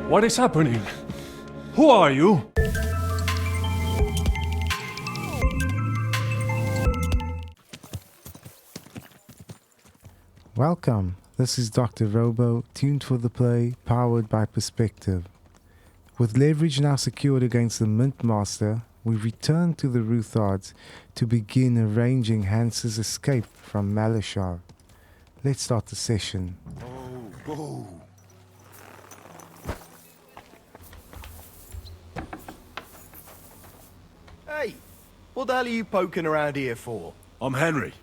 What is happening? Who are you? Welcome. This is Dr. RoBo, tuned for the play, powered by perspective. With leverage now secured against the mintmaster, we return to the Ruthards to begin arranging Hans's escape from Maleshov. Let's start the session. Oh. Hey, what the hell are you poking around here for? I'm Henry.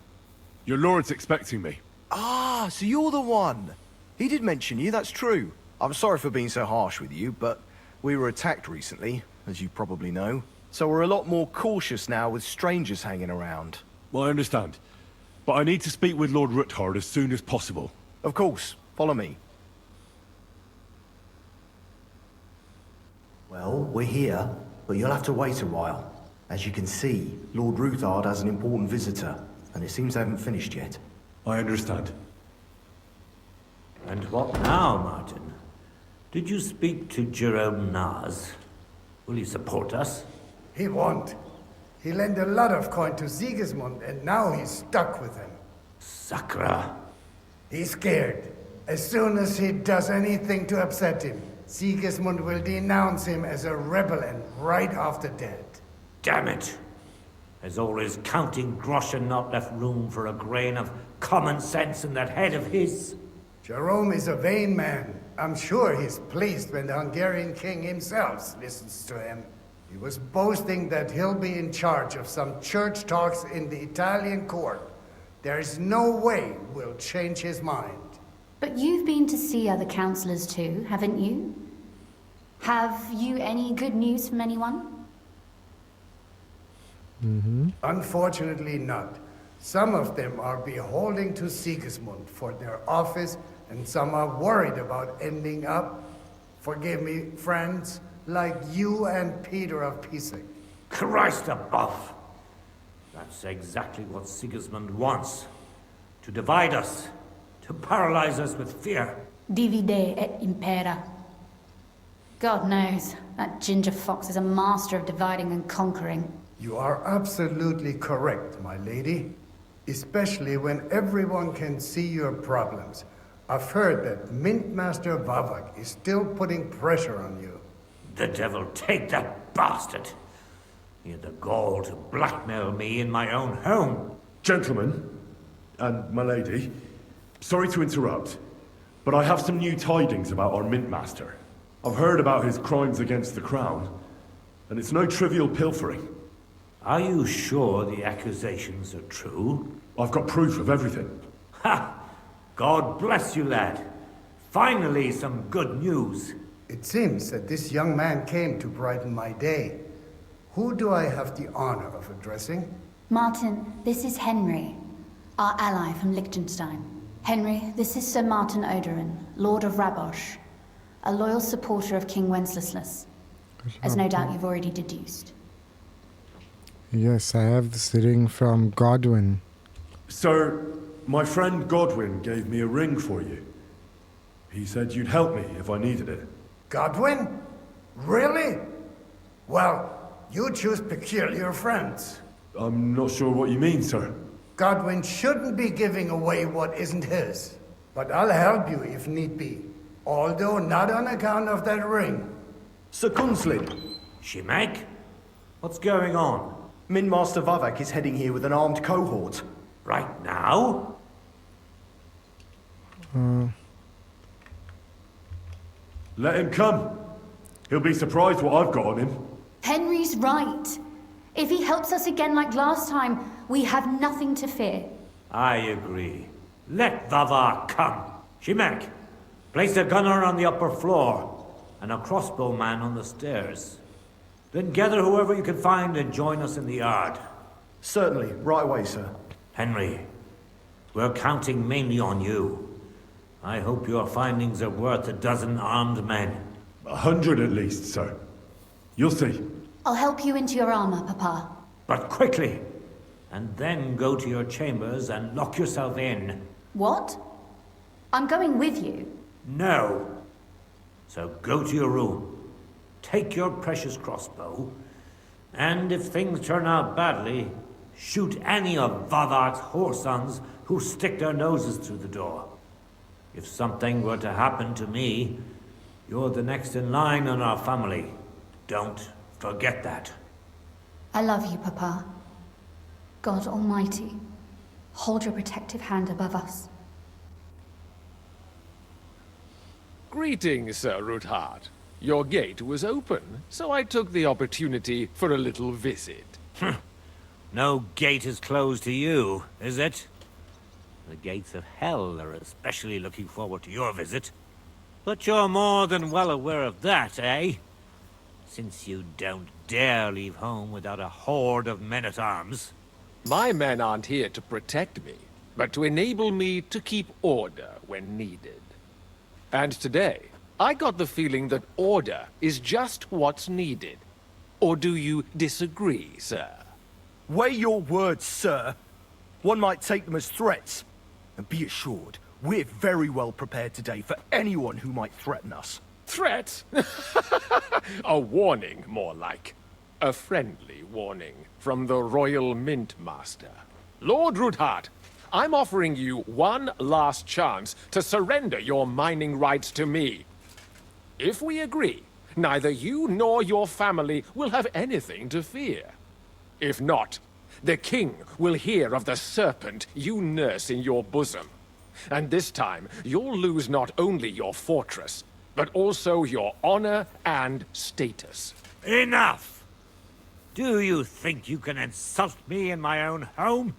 Your lord's expecting me. Ah, so you're the one. He did mention you, that's true. I'm sorry for being so harsh with you, but we were attacked recently, as you probably know. So we're a lot more cautious now with strangers hanging around. Well, I understand. But I need to speak with Lord Ruthard as soon as possible. Of course, follow me. Well, we're here, but you'll have to wait a while. As you can see, Lord Ruthard has an important visitor, and it seems they haven't finished yet. I understand. And what now, Martin? Did you speak to Jerome Naz? Will he support us? He won't. He lent a lot of coin to Sigismund, and now he's stuck with him. Sakra. He's scared. As soon as he does anything to upset him, Sigismund will denounce him as a rebel and right off the dead. Damn it! Has all his counting groschen not left room for a grain of common sense in that head of his? Jerome is a vain man. I'm sure he's pleased when the Hungarian king himself listens to him. He was boasting that he'll be in charge of some church talks in the Italian court. There is no way we'll change his mind. But you've been to see other councillors too, haven't you? Have you any good news from anyone? Unfortunately not. Some of them are beholden to Sigismund for their office, and some are worried about ending up, forgive me, friends, like you and Peter of Pisek. Christ above! That's exactly what Sigismund wants. To divide us. To paralyze us with fear. Divide et impera. God knows, that ginger fox is a master of dividing and conquering. You are absolutely correct, my lady. Especially when everyone can see your problems. I've heard that Mintmaster Vavak is still putting pressure on you. The devil take that bastard! He had the gall to blackmail me in my own home. Gentlemen, and my lady, sorry to interrupt, but I have some new tidings about our mintmaster. I've heard about his crimes against the crown, and it's no trivial pilfering. Are you sure the accusations are true? I've got proof of everything. Ha! God bless you, lad. Finally, some good news. It seems that this young man came to brighten my day. Who do I have the honor of addressing? Martin, this is Henry, our ally from Liechtenstein. Henry, this is Sir Martin Oderin, Lord of Rabosh, a loyal supporter of King Wenceslas, as no doubt you've already deduced. Yes, I have this ring from Godwin. Sir, my friend Godwin gave me a ring for you. He said you'd help me if I needed it. Godwin? Really? Well, you choose peculiar friends. I'm not sure what you mean, sir. Godwin shouldn't be giving away what isn't his. But I'll help you if need be. Although not on account of that ring. Sir Gunslin, Shimek? What's going on? Mintmaster Vavak is heading here with an armed cohort. Right now? Let him come. He'll be surprised what I've got on him. Henry's right. If he helps us again like last time, we have nothing to fear. I agree. Let Vavar come. Shimek, place a gunner on the upper floor and a crossbowman on the stairs. Then gather whoever you can find and join us in the yard. Certainly, right away, sir. Henry, we're counting mainly on you. I hope your findings are worth 12 armed men. 100 at least, sir. You'll see. I'll help you into your armor, Papa. But quickly! And then go to your chambers and lock yourself in. What? I'm going with you. No. So go to your room, take your precious crossbow, and if things turn out badly, shoot any of Vavark's whoresons who stick their noses through the door. If something were to happen to me, you're the next in line in our family. Don't forget that. I love you, Papa. God Almighty, hold your protective hand above us. Greetings, Sir Ruthard. Your gate was open, so I took the opportunity for a little visit. No gate is closed to you, is it? The gates of hell are especially looking forward to your visit. But you're more than well aware of that, eh? Since you don't dare leave home without a horde of men-at-arms. My men aren't here to protect me, but to enable me to keep order when needed. And today, I got the feeling that order is just what's needed. Or do you disagree, sir? Weigh your words, sir. One might take them as threats. And be assured, we're very well prepared today for anyone who might threaten us. Threat? A warning, more like. A friendly warning from the Royal Mintmaster. Lord Ruthard, I'm offering you one last chance to surrender your mining rights to me. If we agree, neither you nor your family will have anything to fear. If not, the king will hear of the serpent you nurse in your bosom. And this time, you'll lose not only your fortress, but also your honor and status. Enough! Do you think you can insult me in my own home?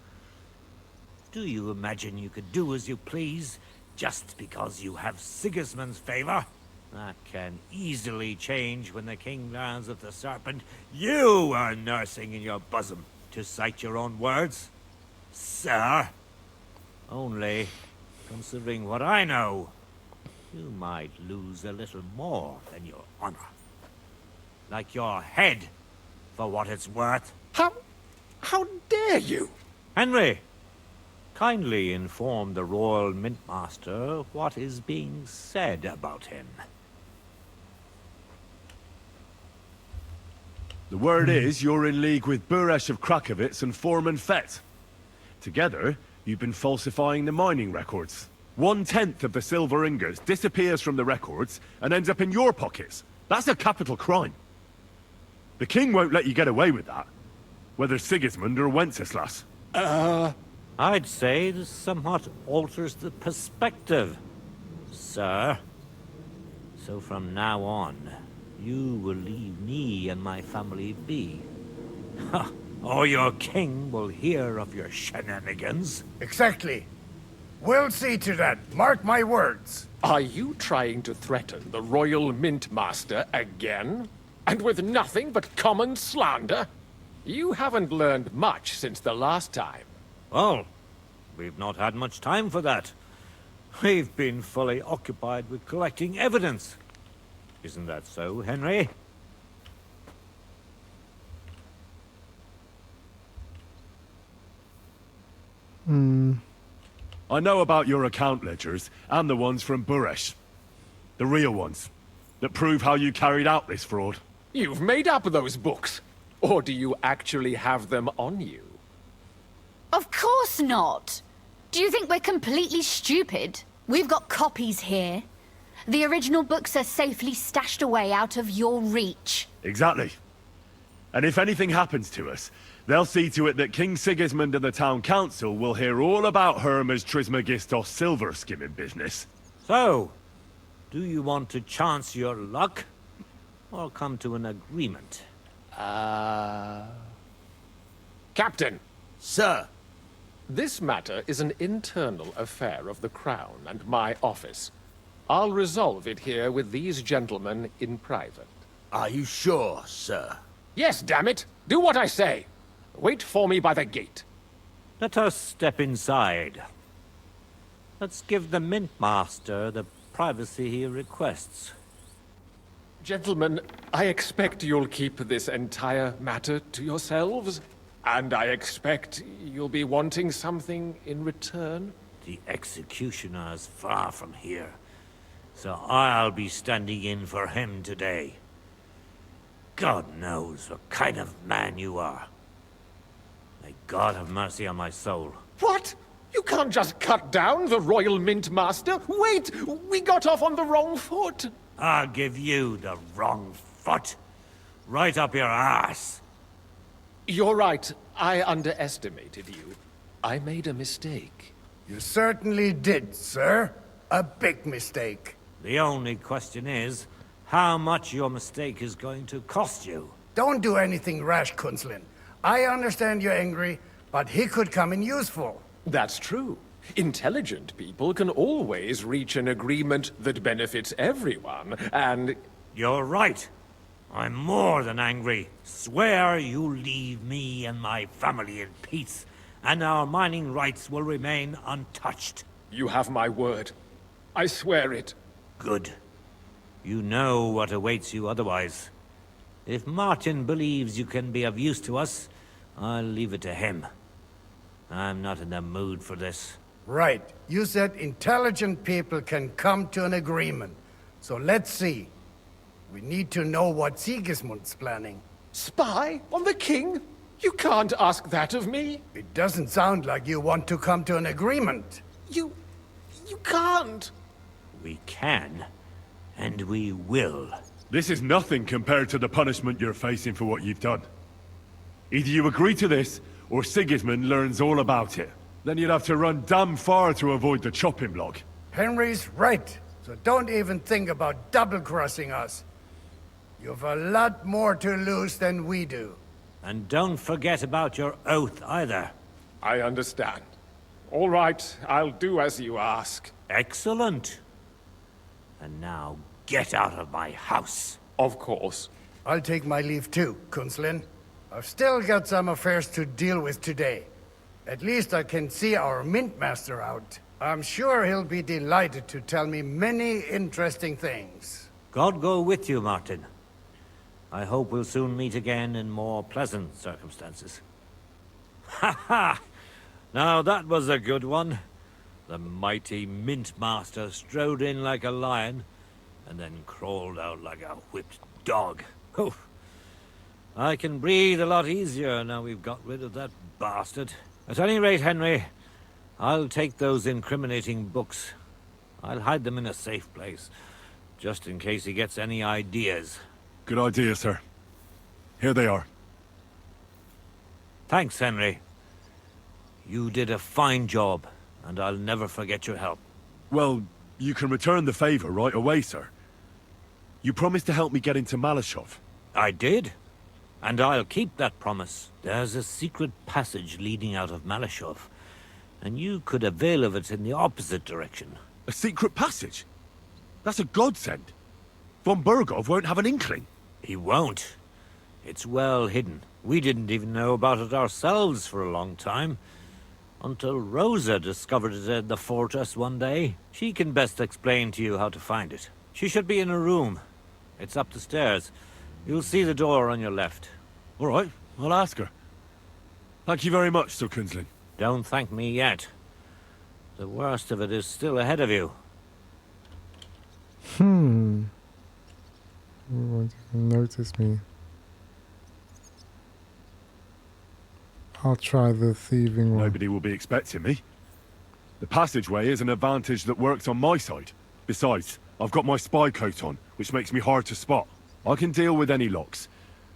Do you imagine you could do as you please, just because you have Sigismund's favor? That can easily change when the king learns of the serpent you are nursing in your bosom, to cite your own words, sir. Only, considering what I know, you might lose a little more than your honor. Like your head, for what it's worth. How dare you? Henry, kindly inform the Royal Mintmaster what is being said about him. The word is you're in league with Buresh of Krakowitz and Foreman Fett. Together, you've been falsifying the mining records. 1/10 of the silver ingots disappears from the records and ends up in your pockets. That's a capital crime. The king won't let you get away with that, whether Sigismund or Wenceslas. I'd say this somewhat alters the perspective, sir. So from now on, you will leave me and my family be. Or your king will hear of your shenanigans. Exactly. We'll see to that. Mark my words. Are you trying to threaten the Royal Mintmaster again? And with nothing but common slander? You haven't learned much since the last time. Well, we've not had much time for that. We've been fully occupied with collecting evidence. Isn't that so, Henry? I know about your account ledgers, and the ones from Buresh. The real ones, that prove how you carried out this fraud. You've made up those books. Or do you actually have them on you? Of course not. Do you think we're completely stupid? We've got copies here. The original books are safely stashed away out of your reach. Exactly. And if anything happens to us, they'll see to it that King Sigismund and the town council will hear all about Hermes Trismegistos silver skimming business. So, do you want to chance your luck? Or come to an agreement? Captain, Sir, this matter is an internal affair of the Crown and my office. I'll resolve it here with these gentlemen in private. are you sure, sir? Yes, damn it! Do what I say! Wait for me by the gate. Let us step inside. Let's give the Mintmaster the privacy he requests. Gentlemen, I expect you'll keep this entire matter to yourselves. And I expect you'll be wanting something in return. The executioner is far from here. So I'll be standing in for him today. God knows what kind of man you are. May God have mercy on my soul. What? You can't just cut down the Royal Mintmaster. Wait! We got off on the wrong foot. I'll give you the wrong foot. Right up your ass. You're right. I underestimated you. I made a mistake. You certainly did, sir. A big mistake. The only question is, how much your mistake is going to cost you. Don't do anything rash, Kunslin. I understand you're angry, but he could come in useful. That's true. Intelligent people can always reach an agreement that benefits everyone, and... You're right. I'm more than angry. Swear you leave me and my family in peace, and our mining rights will remain untouched. You have my word. I swear it. Good. You know what awaits you otherwise. If Martin believes you can be of use to us, I'll leave it to him. I'm not in the mood for this. Right. You said intelligent people can come to an agreement. So let's see. We need to know what Sigismund's planning. Spy on the king? You can't ask that of me. It doesn't sound like you want to come to an agreement. You can't. We can, and we will. This is nothing compared to the punishment you're facing for what you've done. Either you agree to this, or Sigismund learns all about it. Then you'd have to run damn far to avoid the chopping block. Henry's right. So don't even think about double-crossing us. You've a lot more to lose than we do. And don't forget about your oath either. I understand. All right, I'll do as you ask. Excellent. And now get out of my house. Of course. I'll take my leave too, Kunslin. I've still got some affairs to deal with today. At least I can see our mintmaster out. I'm sure he'll be delighted to tell me many interesting things. God go with you, Martin. I hope we'll soon meet again in more pleasant circumstances. Ha ha! Now that was a good one. The mighty mintmaster strode in like a lion, and then crawled out like a whipped dog. Oof. I can breathe a lot easier now we've got rid of that bastard. At any rate, Henry, I'll take those incriminating books. I'll hide them in a safe place, just in case he gets any ideas. Good idea, sir. Here they are. Thanks, Henry. You did a fine job, and I'll never forget your help. Well, you can return the favor right away, sir. You promised to help me get into Maleshov. I did. And I'll keep that promise. There's a secret passage leading out of Maleshov, and you could avail of it in the opposite direction. A secret passage? That's a godsend. Von Bergov won't have an inkling. He won't. It's well hidden. We didn't even know about it ourselves for a long time. Until Rosa discovered it in the fortress one day. She can best explain to you how to find it. She should be in a room. It's up the stairs. You'll see the door on your left. All right, I'll ask her. Thank you very much, Sir Kunslin. Don't thank me yet. The worst of it is still ahead of you. You won't even notice me. I'll try the thieving one. Nobody will be expecting me. The passageway is an advantage that works on my side. Besides, I've got my spy coat on, which makes me hard to spot. I can deal with any locks,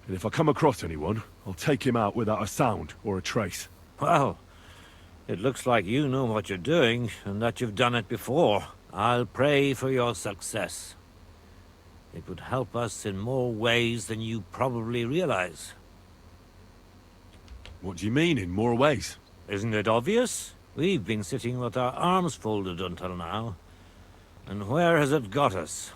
and if I come across anyone, I'll take him out without a sound or a trace. Well, it looks like you know what you're doing, and that you've done it before. I'll pray for your success. It would help us in more ways than you probably realize. What do you mean, in more ways? Isn't it obvious? We've been sitting with our arms folded until now. And where has it got us?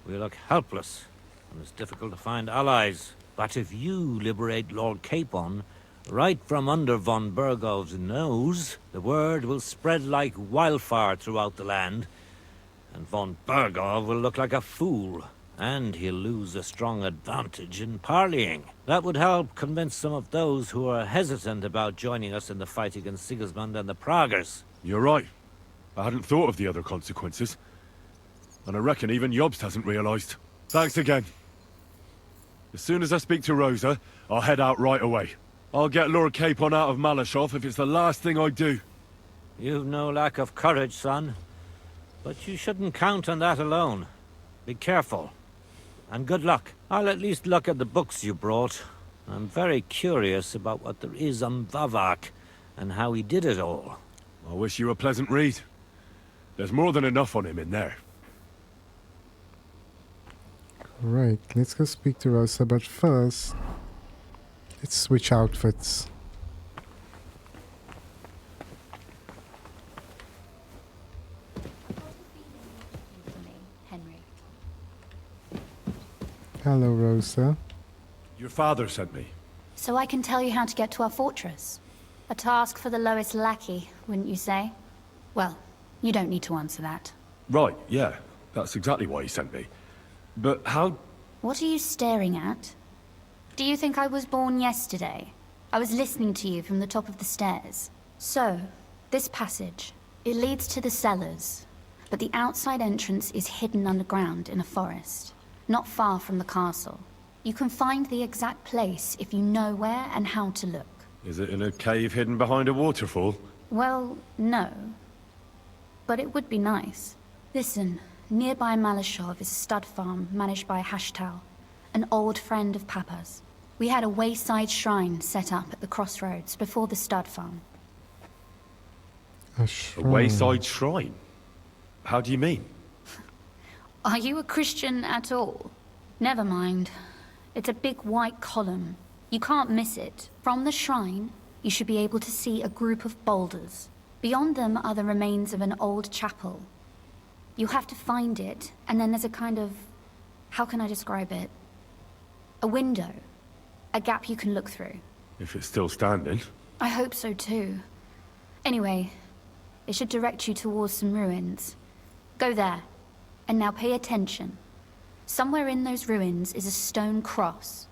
We look helpless, and it's difficult to find allies. But if you liberate Lord Capon, right from under von Bergov's nose, the word will spread like wildfire throughout the land, and von Bergov will look like a fool, and he'll lose a strong advantage in parleying. That would help convince some of those who are hesitant about joining us in the fight against Sigismund and the Praguers. You're right. I hadn't thought of the other consequences. And I reckon even Jobst hasn't realized. Thanks again. As soon as I speak to Rosa, I'll head out right away. I'll get Lord Capon out of Maleshov if it's the last thing I do. You've no lack of courage, son. But you shouldn't count on that alone. Be careful. And good luck. I'll at least look at the books you brought. I'm very curious about what there is on Vavak, and how he did it all. I wish you a pleasant read. There's more than enough on him in there. Right, let's go speak to Rosa, but first, let's switch outfits. Henry. Hello, Rosa. Your father sent me. So I can tell you how to get to our fortress. A task for the lowest lackey, wouldn't you say? Well, you don't need to answer that. Right, yeah. That's exactly why he sent me. But how... What are you staring at? Do you think I was born yesterday? I was listening to you from the top of the stairs. So, this passage, it leads to the cellars, but the outside entrance is hidden underground in a forest, not far from the castle. You can find the exact place if you know where and how to look. Is it in a cave hidden behind a waterfall? Well, no. But it would be nice. Listen, nearby Maleshov is a stud farm managed by Hashtal, an old friend of Papa's. We had a wayside shrine set up at the crossroads before the stud farm. A A shrine. wayside shrine? How do you mean? Are you a Christian at all? Never mind. It's a big white column. You can't miss it. From the shrine, you should be able to see a group of boulders. Beyond them are the remains of an old chapel. You have to find it, and then there's a kind of... how can I describe it? A window. A gap you can look through. If it's still standing. I hope so too. Anyway, it should direct you towards some ruins. Go there. And now pay attention. Somewhere in those ruins is a stone cross.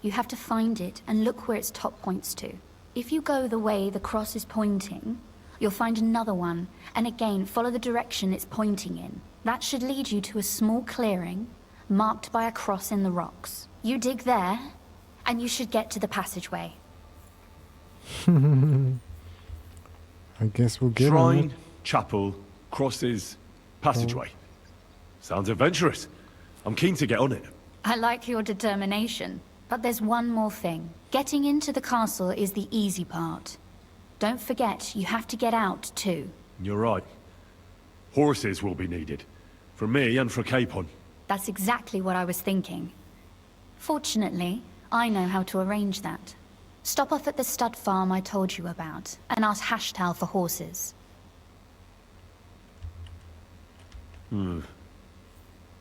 You have to find it and look where its top points to. If you go the way the cross is pointing, you'll find another one, and again follow the direction it's pointing in. That should lead you to a small clearing, marked by a cross in the rocks. You dig there, and you should get to the passageway. I guess we'll get on Shrine, it. chapel, crosses, passageway. Sounds adventurous. I'm keen to get on it. I like your determination, but there's one more thing. Getting into the castle is the easy part. Don't forget, you have to get out too. You're right. Horses will be needed. For me and for Capon. That's exactly what I was thinking. Fortunately, I know how to arrange that. Stop off at the stud farm I told you about, and ask Hashtal for horses.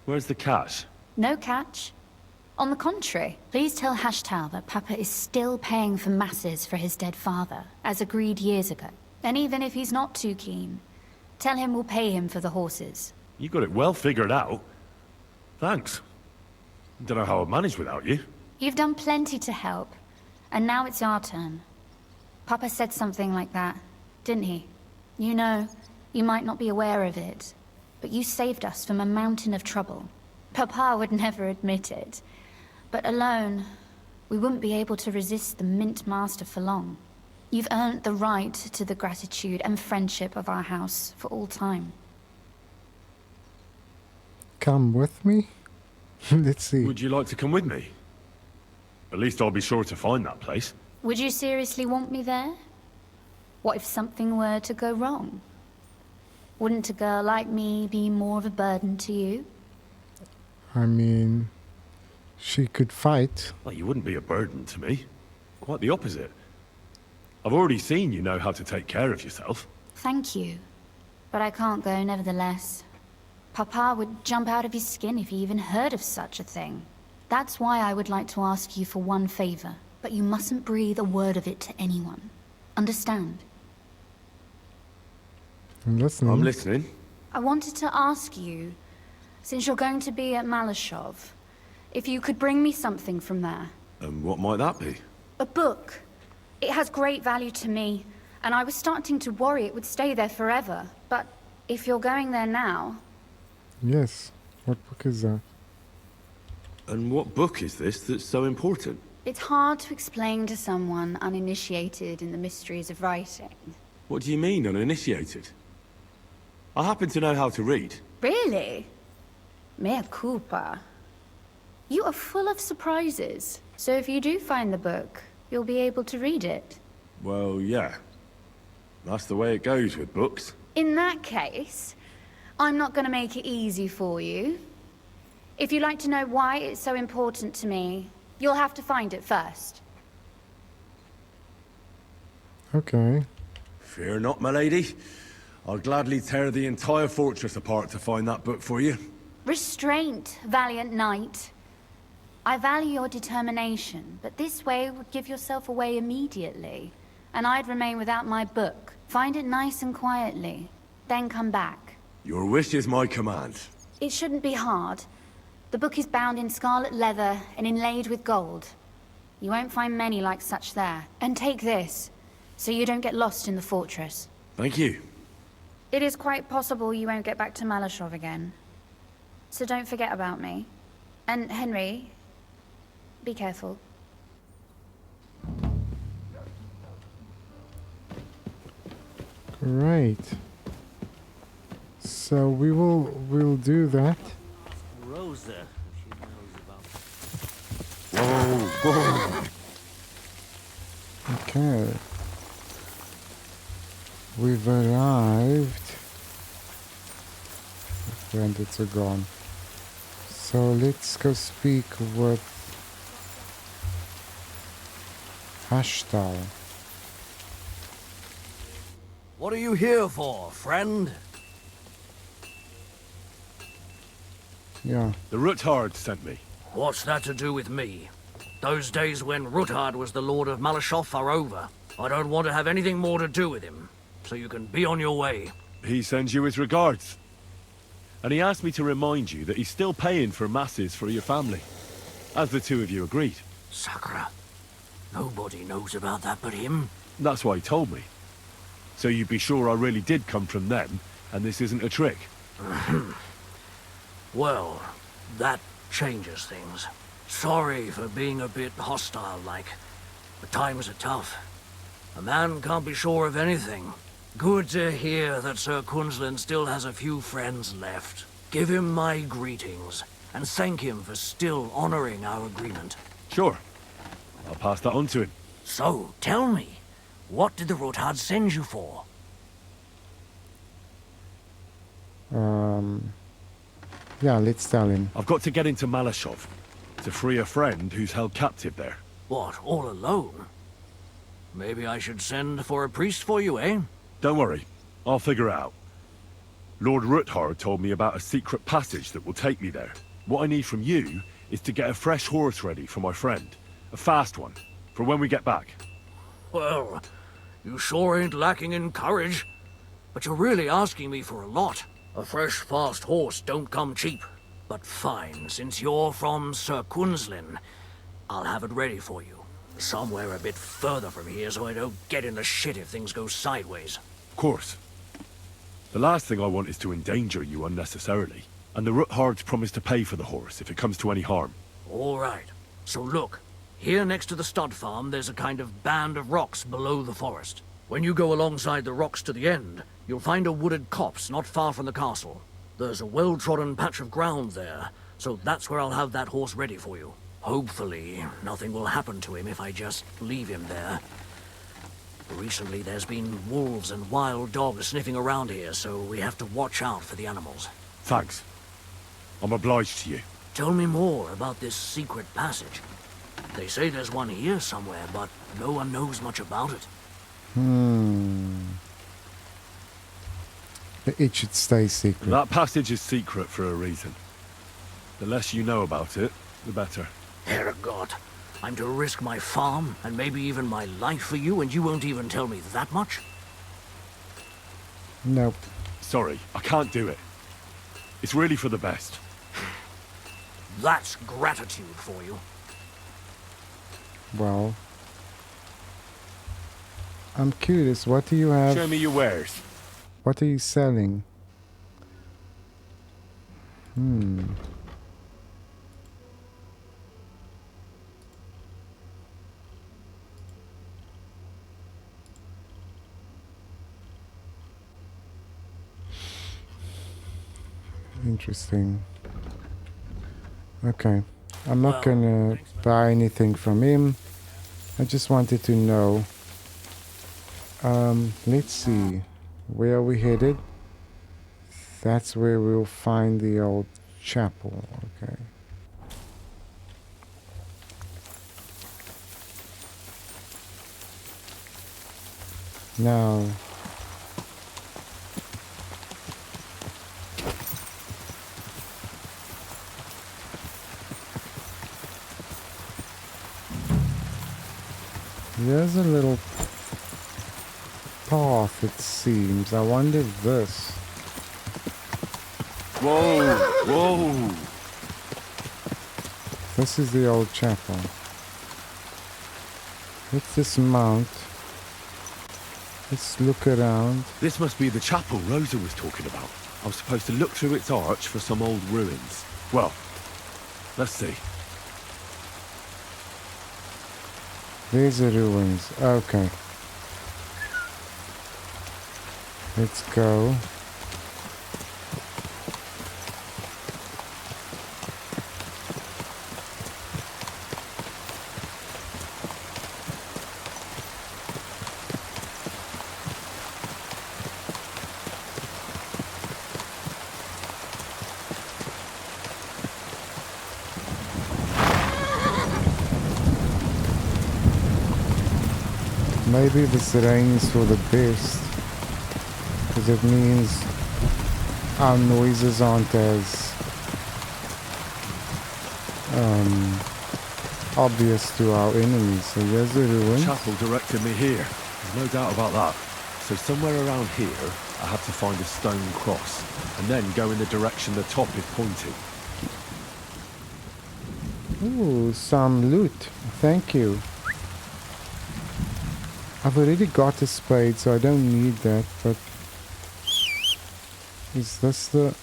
Where's the cash? No catch. On the contrary, please tell Hashtal that Papa is still paying for masses for his dead father, as agreed years ago. And even if he's not too keen, tell him we'll pay him for the horses. You got it well figured out. Thanks. Don't know how I'd manage without you. You've done plenty to help, and now it's our turn. Papa said something like that, didn't he? You know, you might not be aware of it, but you saved us from a mountain of trouble. Papa would never admit it, but alone, we wouldn't be able to resist the mintmaster for long. You've earned the right to the gratitude and friendship of our house for all time. Come with me? Let's see. Would you like to come with me? At least I'll be sure to find that place. Would you seriously want me there? What if something were to go wrong? Wouldn't a girl like me be more of a burden to you? I mean, she could fight. Well, you wouldn't be a burden to me. Quite the opposite. I've already seen you know how to take care of yourself. Thank you. But I can't go nevertheless. Papa would jump out of his skin if he even heard of such a thing. That's why I would like to ask you for one favor, but you mustn't breathe a word of it to anyone. Understand? I'm listening. I'm listening. I wanted to ask you, since you're going to be at Maleshov, if you could bring me something from there. And what might that be? A book. It has great value to me, and I was starting to worry it would stay there forever. But if you're going there now... Yes. What book is that? And what book is this that's so important? It's hard to explain to someone uninitiated in the mysteries of writing. What do you mean, uninitiated? I happen to know how to read. Really? Mea culpa. You are full of surprises. So if you do find the book, you'll be able to read it. Well, yeah. That's the way it goes with books. In that case, I'm not going to make it easy for you. If you'd like to know why it's so important to me, you'll have to find it first. Okay. Fear not, my lady. I'll gladly tear the entire fortress apart to find that book for you. Restraint, valiant knight. I value your determination, but this way would give yourself away immediately. And I'd remain without my book. Find it nice and quietly, then come back. Your wish is my command. It shouldn't be hard. The book is bound in scarlet leather and inlaid with gold. You won't find many like such there. And take this, so you don't get lost in the fortress. Thank you. It is quite possible you won't get back to Maleshov again. So don't forget about me. And Henry, be careful. Great. So we'll do that. Rosa, if she knows about. Whoa. Okay. We've arrived. The bandits are gone. So let's go speak with Hashtal. What are you here for, friend? Yeah. The Ruthards sent me. What's that to do with me? Those days when Ruthard was the Lord of Maleshov are over. I don't want to have anything more to do with him, so you can be on your way. He sends you his regards. And he asked me to remind you that he's still paying for masses for your family, as the two of you agreed. Sakra. Nobody knows about that but him. That's why he told me. So you'd be sure I really did come from them, and this isn't a trick. Well, that changes things. Sorry for being a bit hostile-like, but times are tough. A man can't be sure of anything. Good to hear that Sir Kunzlin still has a few friends left. Give him my greetings, and thank him for still honoring our agreement. Sure. I'll pass that on to him. So, tell me, what did the Ruthards send you for? Yeah, let's tell him. I've got to get into Maleshov to free a friend who's held captive there. What, all alone? Maybe I should send for a priest for you, eh? Don't worry, I'll figure it out. Lord Ruthard told me about a secret passage that will take me there. What I need from you is to get a fresh horse ready for my friend. A fast one, for when we get back. Well, you sure ain't lacking in courage. But you're really asking me for a lot. A fresh, fast horse don't come cheap. But fine, since you're from Sir Kunzlin, I'll have it ready for you. Somewhere a bit further from here so I don't get in the shit if things go sideways. Of course. The last thing I want is to endanger you unnecessarily. And the Ruthards promise to pay for the horse if it comes to any harm. All right. So look, here next to the stud farm there's a kind of band of rocks below the forest. When you go alongside the rocks to the end, you'll find a wooded copse not far from the castle. There's a well-trodden patch of ground there, so that's where I'll have that horse ready for you. Hopefully, nothing will happen to him if I just leave him there. Recently, there's been wolves and wild dogs sniffing around here, so we have to watch out for the animals. Thanks. I'm obliged to you. Tell me more about this secret passage. They say there's one here somewhere, but no one knows much about it. It should stay secret. That passage is secret for a reason. The less you know about it, the better. Herregud, I'm to risk my farm and maybe even my life for you, and you won't even tell me that much? Nope. Sorry, I can't do it. It's really for the best. That's gratitude for you. Well, I'm curious, what do you have? Show me your wares. What are you selling? Interesting. Okay. I'm not gonna buy anything from him. I just wanted to know. Let's see. Where are we headed? That's where we'll find the old chapel. Okay. Now, there's a little path, it seems. I wonder if this. Whoa! Whoa! This is the old chapel. Let's dismount. Let's look around. This must be the chapel Rosa was talking about. I was supposed to look through its arch for some old ruins. Well, let's see. There's the ruins. Okay. Let's go. Maybe this rain is for the best, because it means our noises aren't as obvious to our enemies. So here's the ruins. Chapel directed me here. There's no doubt about that. So somewhere around here, I have to find a stone cross, and then go in the direction the top is pointing. Ooh, some loot. Thank you. I've already got a spade, so I don't need that, but is this the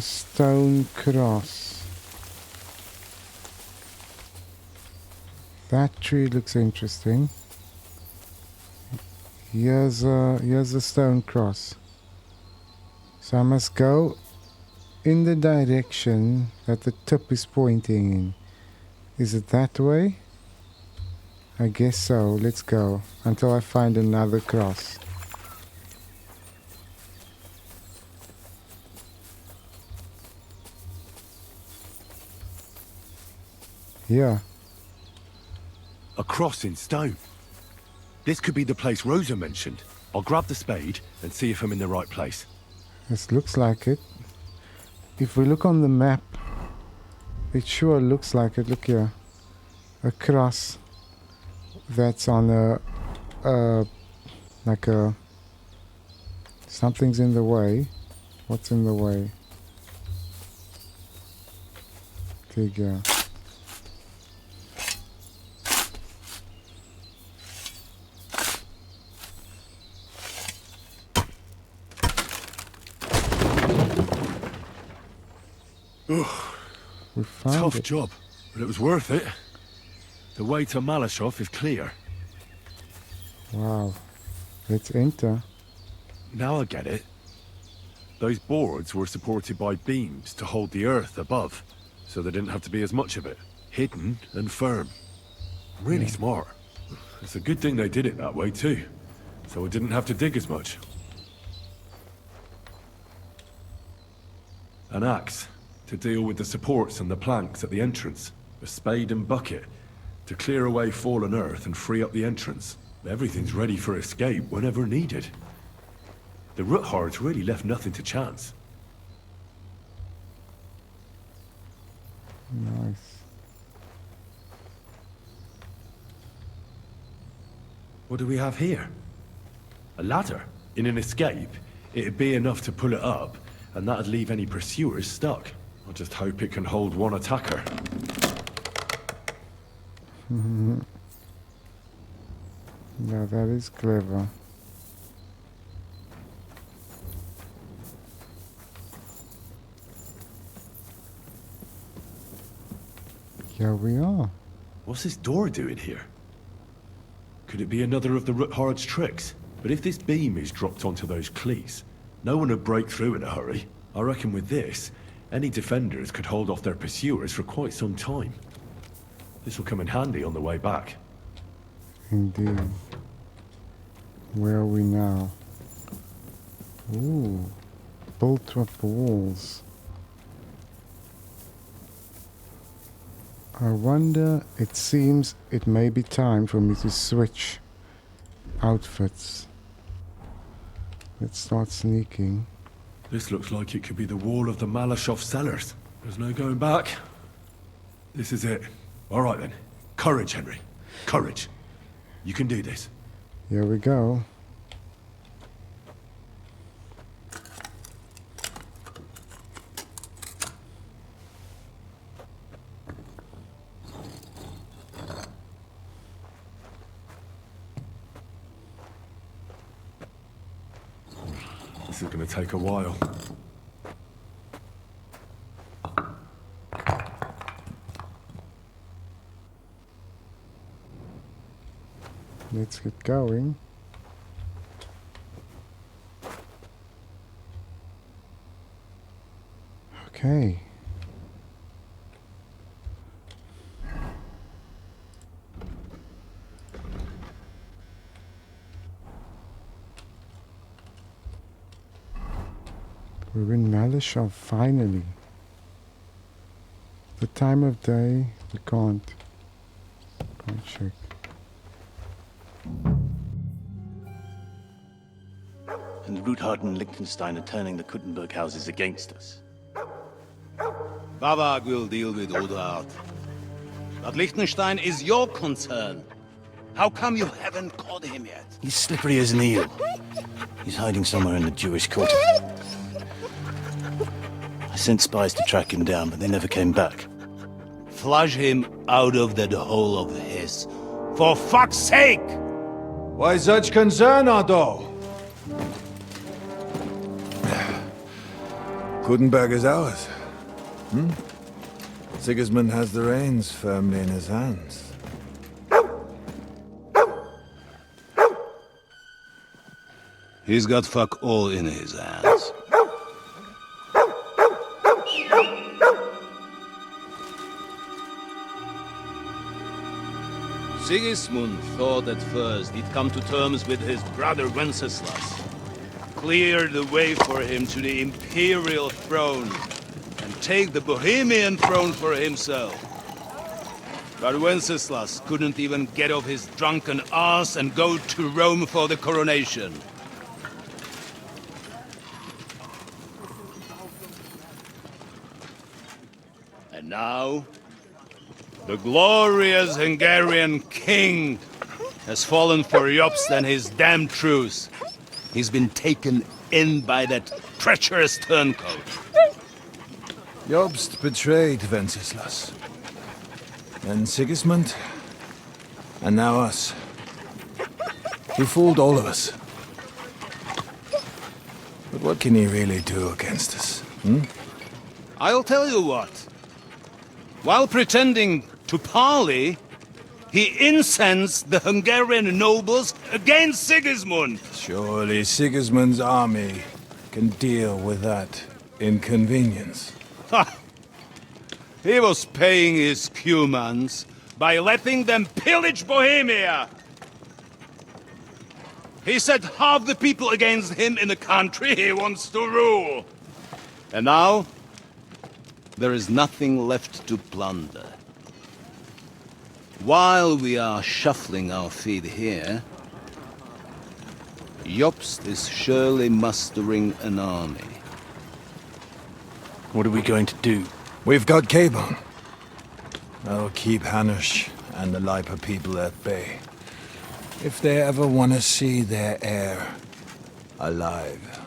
stone cross? That tree looks interesting. Here's a stone cross. So I must go in the direction that the tip is pointing in. Is it that way? I guess so. Let's go until I find another cross. Yeah. A cross in stone. This could be the place Rosa mentioned. I'll grab the spade and see if I'm in the right place. This looks like it. If we look on the map, it sure looks like it. Look here. A cross. That's on like a, something's in the way. What's in the way? There you go. We found Tough it. job, but it was worth it. The way to Maleshov is clear. Wow. Let's enter. Now I get it. Those boards were supported by beams to hold the earth above, so there didn't have to be as much of it. Hidden and firm. Really smart. It's a good thing they did it that way too, so I didn't have to dig as much. An axe to deal with the supports and the planks at the entrance. A spade and bucket to clear away fallen earth and free up the entrance. Everything's ready for escape whenever needed. The Ruthards really left nothing to chance. Nice. What do we have here? A ladder. In an escape, it'd be enough to pull it up, and that'd leave any pursuers stuck. I just hope it can hold one attacker. Yeah, that is clever. Here we are. What's this door doing here? Could it be another of the Ruthards' tricks? But if this beam is dropped onto those cleats, no one would break through in a hurry. I reckon with this, any defenders could hold off their pursuers for quite some time. This will come in handy on the way back. Indeed. Where are we now? Ooh. Bolt-up walls. I wonder, it seems it may be time for me to switch outfits. Let's start sneaking. This looks like it could be the wall of the Maleshov cellars. There's no going back. This is it. All right then. Courage, Henry. Courage. You can do this. Here we go. This is going to take a while. Let's get going. Okay. We're in Maleshov, finally. The time of day, we can't check. And Ruthard and Liechtenstein are turning the Kuttenberg houses against us. Bavag will deal with Ruthard. But Liechtenstein is your concern. How come you haven't caught him yet? He's slippery as an eel. He's hiding somewhere in the Jewish quarter. I sent spies to track him down, but they never came back. Flush him out of that hole of his. For fuck's sake! Why such concern, Otto? Kuttenberg is ours. Sigismund has the reins firmly in his hands. He's got fuck all in his hands. Sigismund thought at first he'd come to terms with his brother Wenceslas, clear the way for him to the imperial throne, and take the Bohemian throne for himself. But Wenceslas couldn't even get off his drunken ass and go to Rome for the coronation. And now, the glorious Hungarian king has fallen for Jobst and his damn truce. He's been taken in by that treacherous turncoat. Jobst betrayed Wenceslas. Then Sigismund. And now us. He fooled all of us. But what can he really do against us? I'll tell you what. While pretending to parley, he incensed the Hungarian nobles against Sigismund. Surely Sigismund's army can deal with that inconvenience. Ha! He was paying his Cumans by letting them pillage Bohemia. He set half the people against him in the country he wants to rule. And now, there is nothing left to plunder. While we are shuffling our feet here, Jobst is surely mustering an army. What are we going to do? We've got Capon. That'll keep Hanush and the Lipa people at bay. If they ever want to see their heir alive.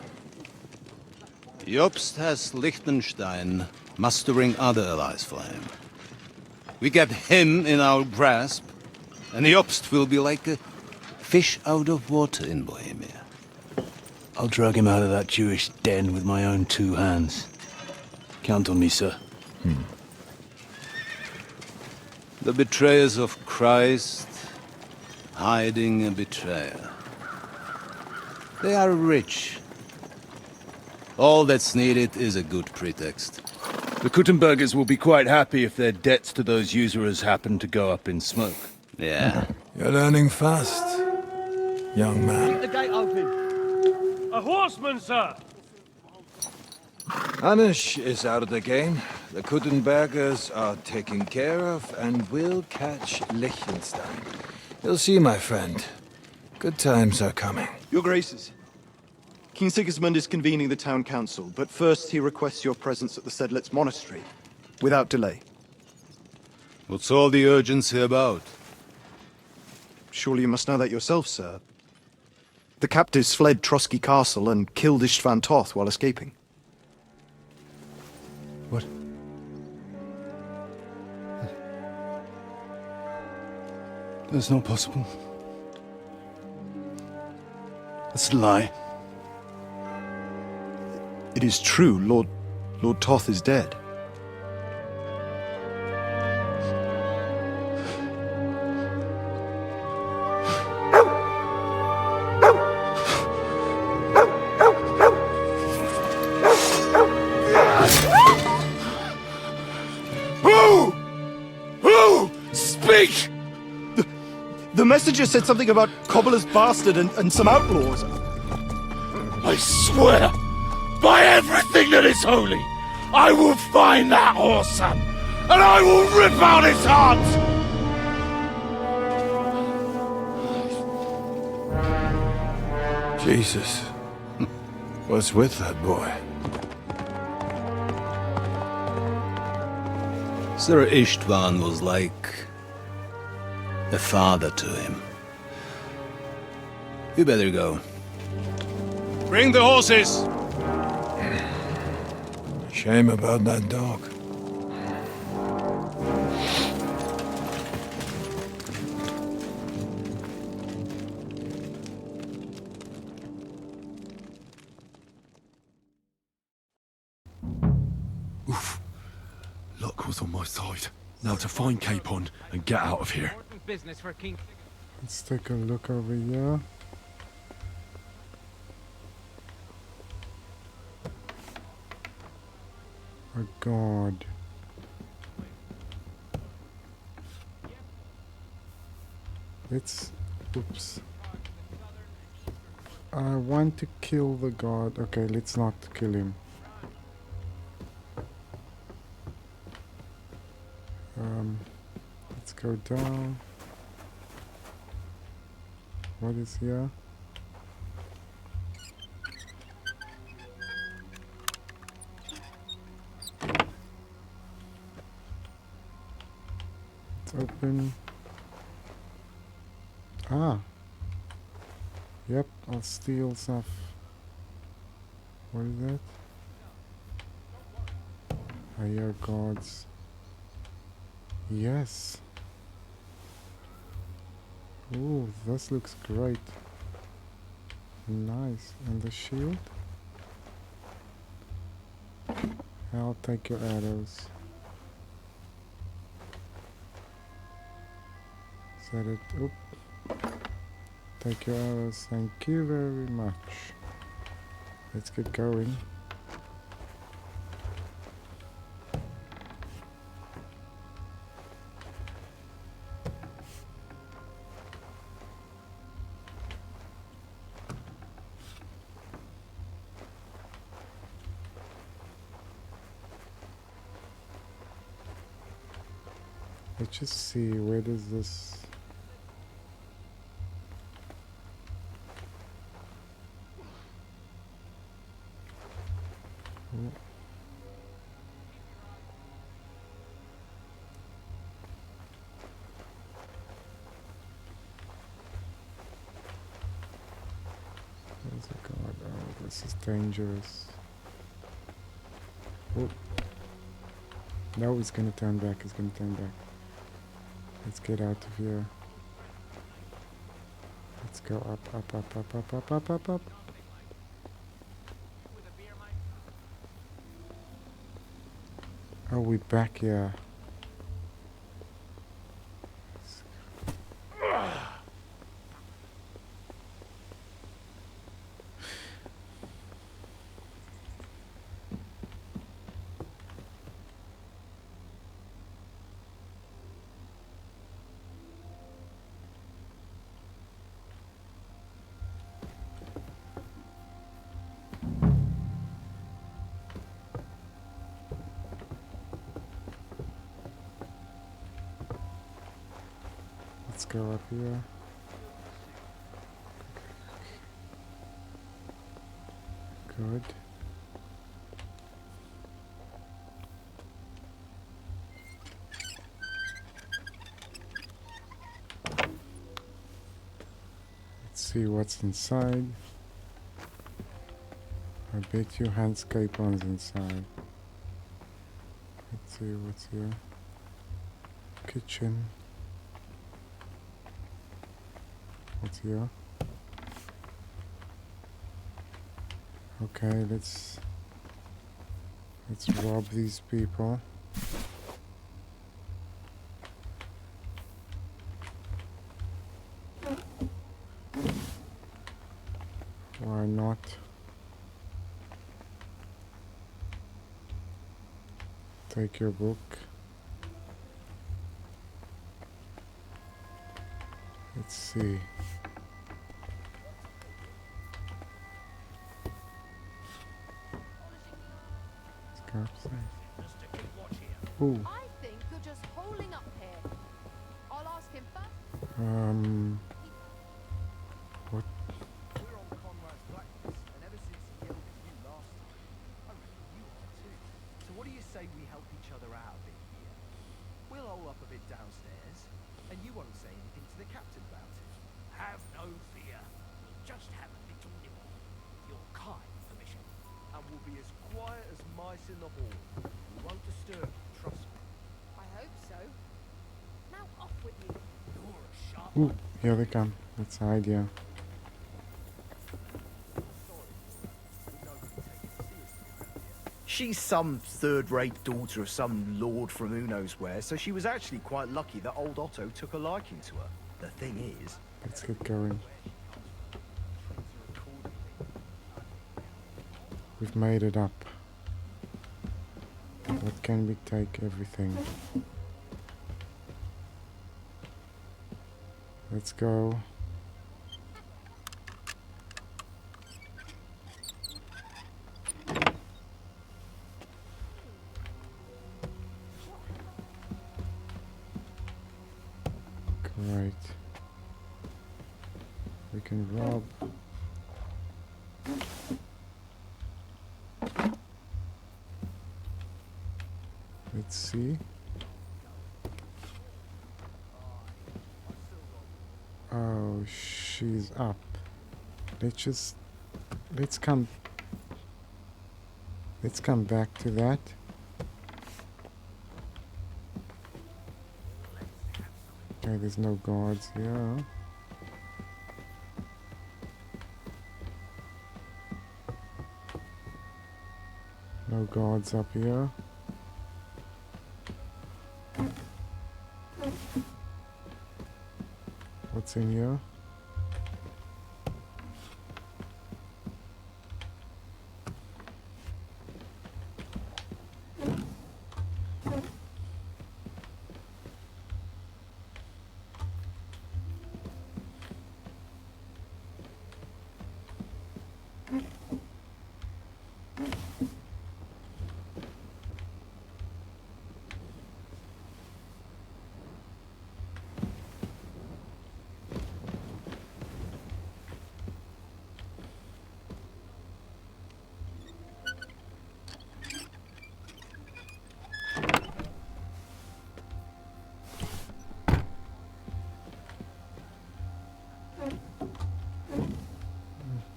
Jobst has Liechtenstein mustering other allies for him. We get him in our grasp, and Jobst will be like a fish out of water in Bohemia. I'll drag him out of that Jewish den with my own two hands. Count on me, sir. The betrayers of Christ, hiding a betrayer. They are rich. All that's needed is a good pretext. The Kuttenbergers will be quite happy if their debts to those usurers happen to go up in smoke. Yeah. You're learning fast, young man. Keep the gate open. A horseman, sir! Hannes is out of the game. The Kuttenbergers are taken care of and will catch Liechtenstein. You'll see, my friend. Good times are coming. Your Graces, King Sigismund is convening the town council, but first he requests your presence at the Sedlitz monastery, without delay. What's all the urgency about? Surely you must know that yourself, sir. The captives fled Trotsky Castle and killed Istvan Toth while escaping. What? That's not possible. That's a lie. It is true, Lord Toth is dead. Who? Speak! The messenger said something about Cobbler's bastard and some outlaws. I swear, by everything that is holy, I will find that whoreson, and I will rip out his heart! Jesus. What's with that boy? Sir Istvan was like a father to him. You better go. Bring the horses! Shame about that dog. Oof. Luck was on my side. Now to find Capon and get out of here. Business for King. Let's take a look over here. Oh God. Let's... Oops. I want to kill the guard. Okay, let's not kill him. Let's go down. What is here? It's open. Ah. Yep, I'll steal stuff. What is that? Higher guards. Yes. Ooh, this looks great. Nice. And the shield? I'll take your arrows. Set it up. Take your arrows. Thank you very much. Let's get going. Let's just see, where does this... Oh. There's a guard. Oh, this is dangerous. Oh. No, he's gonna turn back, he's gonna turn back. Let's get out of here. Let's go up, up, up, up, up, up, up, up, up. Oh, we're back here. Let's go up here. Good. Let's see what's inside. I bet you Hans Capon's inside. Let's see what's here. Kitchen. What's here? Okay, let's rob these people. Why not? Take your book. Let's see. Ooh. I think you're just holding up here. I'll ask him first. What? We're on Conrad's blacklist, and ever since he yelled at you last time, I reckon you are too. So what do you say we help each other out a bit here? We'll hole up a bit downstairs, and you won't say anything to the captain about it. Have no fear. We'll just have a little nibble. With your kind permission. And we'll be as quiet as mice in the hall. We won't disturb you, trust me. I hope so. Now off with you. You're a sharp Ooh, here they come. Let's hide here. She's some third-rate daughter of some lord from who knows where, so she was actually quite lucky that old Otto took a liking to her. The thing is... Let's get going. We've made it up. What can we take? Everything. Let's go. Great. We can rob. Let's see. Oh, she's up. Let's come back to that. Okay, there's no guards here. No guards up here. What's in here?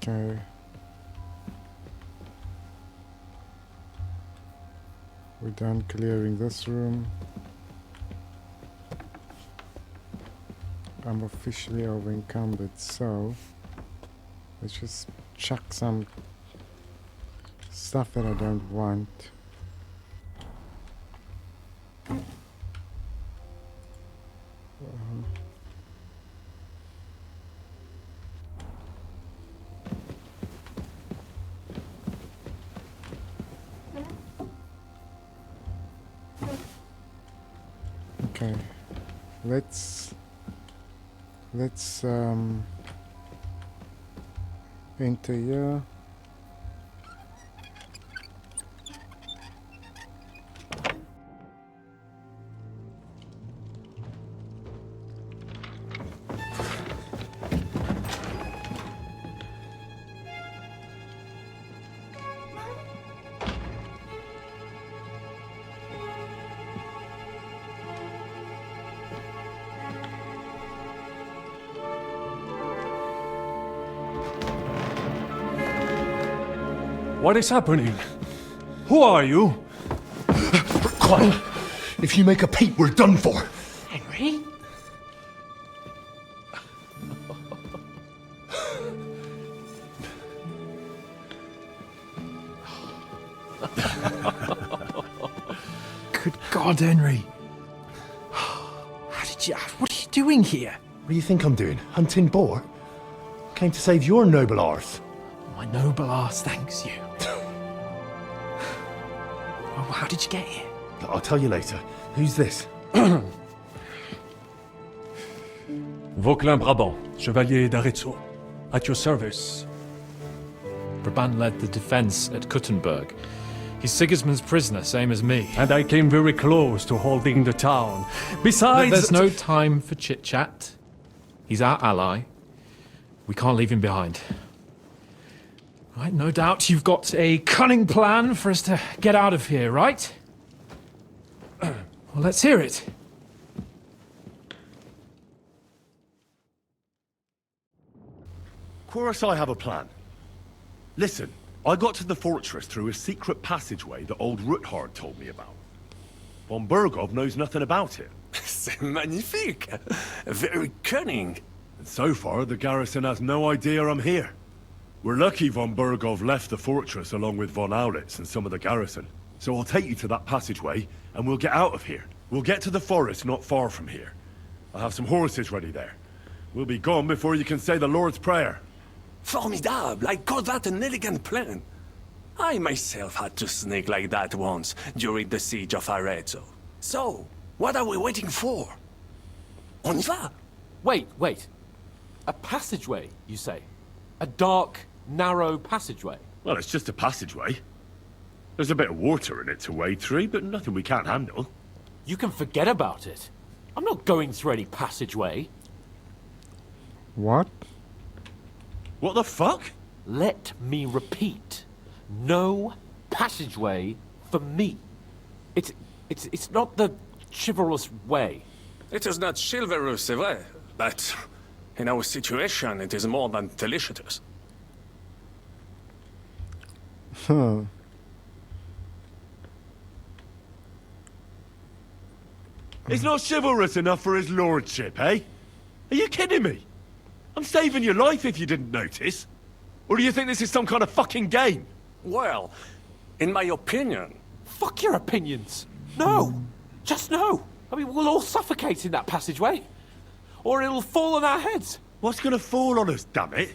Okay. We're done clearing this room. I'm officially over encumbered, so let's just chuck some stuff that I don't want. Okay, let's enter here. What is happening? Who are you? Quiet. If you make a peep, we're done for. Henry? Good God, Henry. What are you doing here? What do you think I'm doing? Hunting boar? Came to save your noble arse. My noble arse thanks you. Oh, how did you get here? I'll tell you later. Who's this? Vauquelin Brabant, Chevalier d'Arezzo. At your service. Brabant led the defense at Kuttenberg. He's Sigismund's prisoner, same as me. And I came very close to holding the town. Besides... There's no time for chit-chat. He's our ally. We can't leave him behind. Right, no doubt you've got a cunning plan for us to get out of here, right? Well, let's hear it. Of course I have a plan. Listen, I got to the fortress through a secret passageway that old Ruthard told me about. Von Bergov knows nothing about it. C'est magnifique! Very cunning. And so far, the garrison has no idea I'm here. We're lucky von Bergov left the fortress along with von Aulitz and some of the garrison. So I'll take you to that passageway, and we'll get out of here. We'll get to the forest not far from here. I'll have some horses ready there. We'll be gone before you can say the Lord's Prayer. Formidable! I call that an elegant plan. I myself had to sneak like that once during the siege of Arezzo. So, what are we waiting for? On y va! Wait. A passageway, you say? A dark, narrow passageway? Well, it's just a passageway. There's a bit of water in it to wade through, but nothing we can't handle. You can forget about it. I'm not going through any passageway. What? What the fuck? Let me repeat. No passageway for me. It's not the chivalrous way. It is not chivalrous, c'est vrai, but in our situation, it is more than delicious. Huh. It's not chivalrous enough for his lordship, eh? Are you kidding me? I'm saving your life if you didn't notice. Or do you think this is some kind of fucking game? Well, in my opinion... Fuck your opinions. No. Just no. I mean, we'll all suffocate in that passageway. Or it'll fall on our heads. What's gonna fall on us, damn it?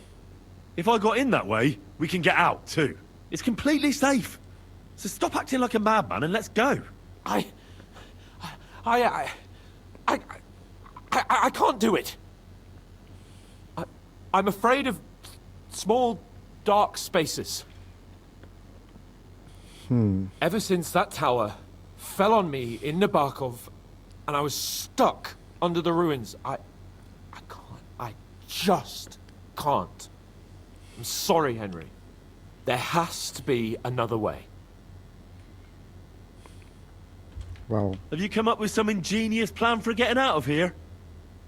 If I got in that way, we can get out, too. It's completely safe. So stop acting like a madman and let's go. I can't do it. I'm afraid of small, dark spaces. Ever since that tower fell on me in Nabokov, and I was stuck under the ruins, I just can't. I'm sorry, Henry. There has to be another way. Well, have you come up with some ingenious plan for getting out of here?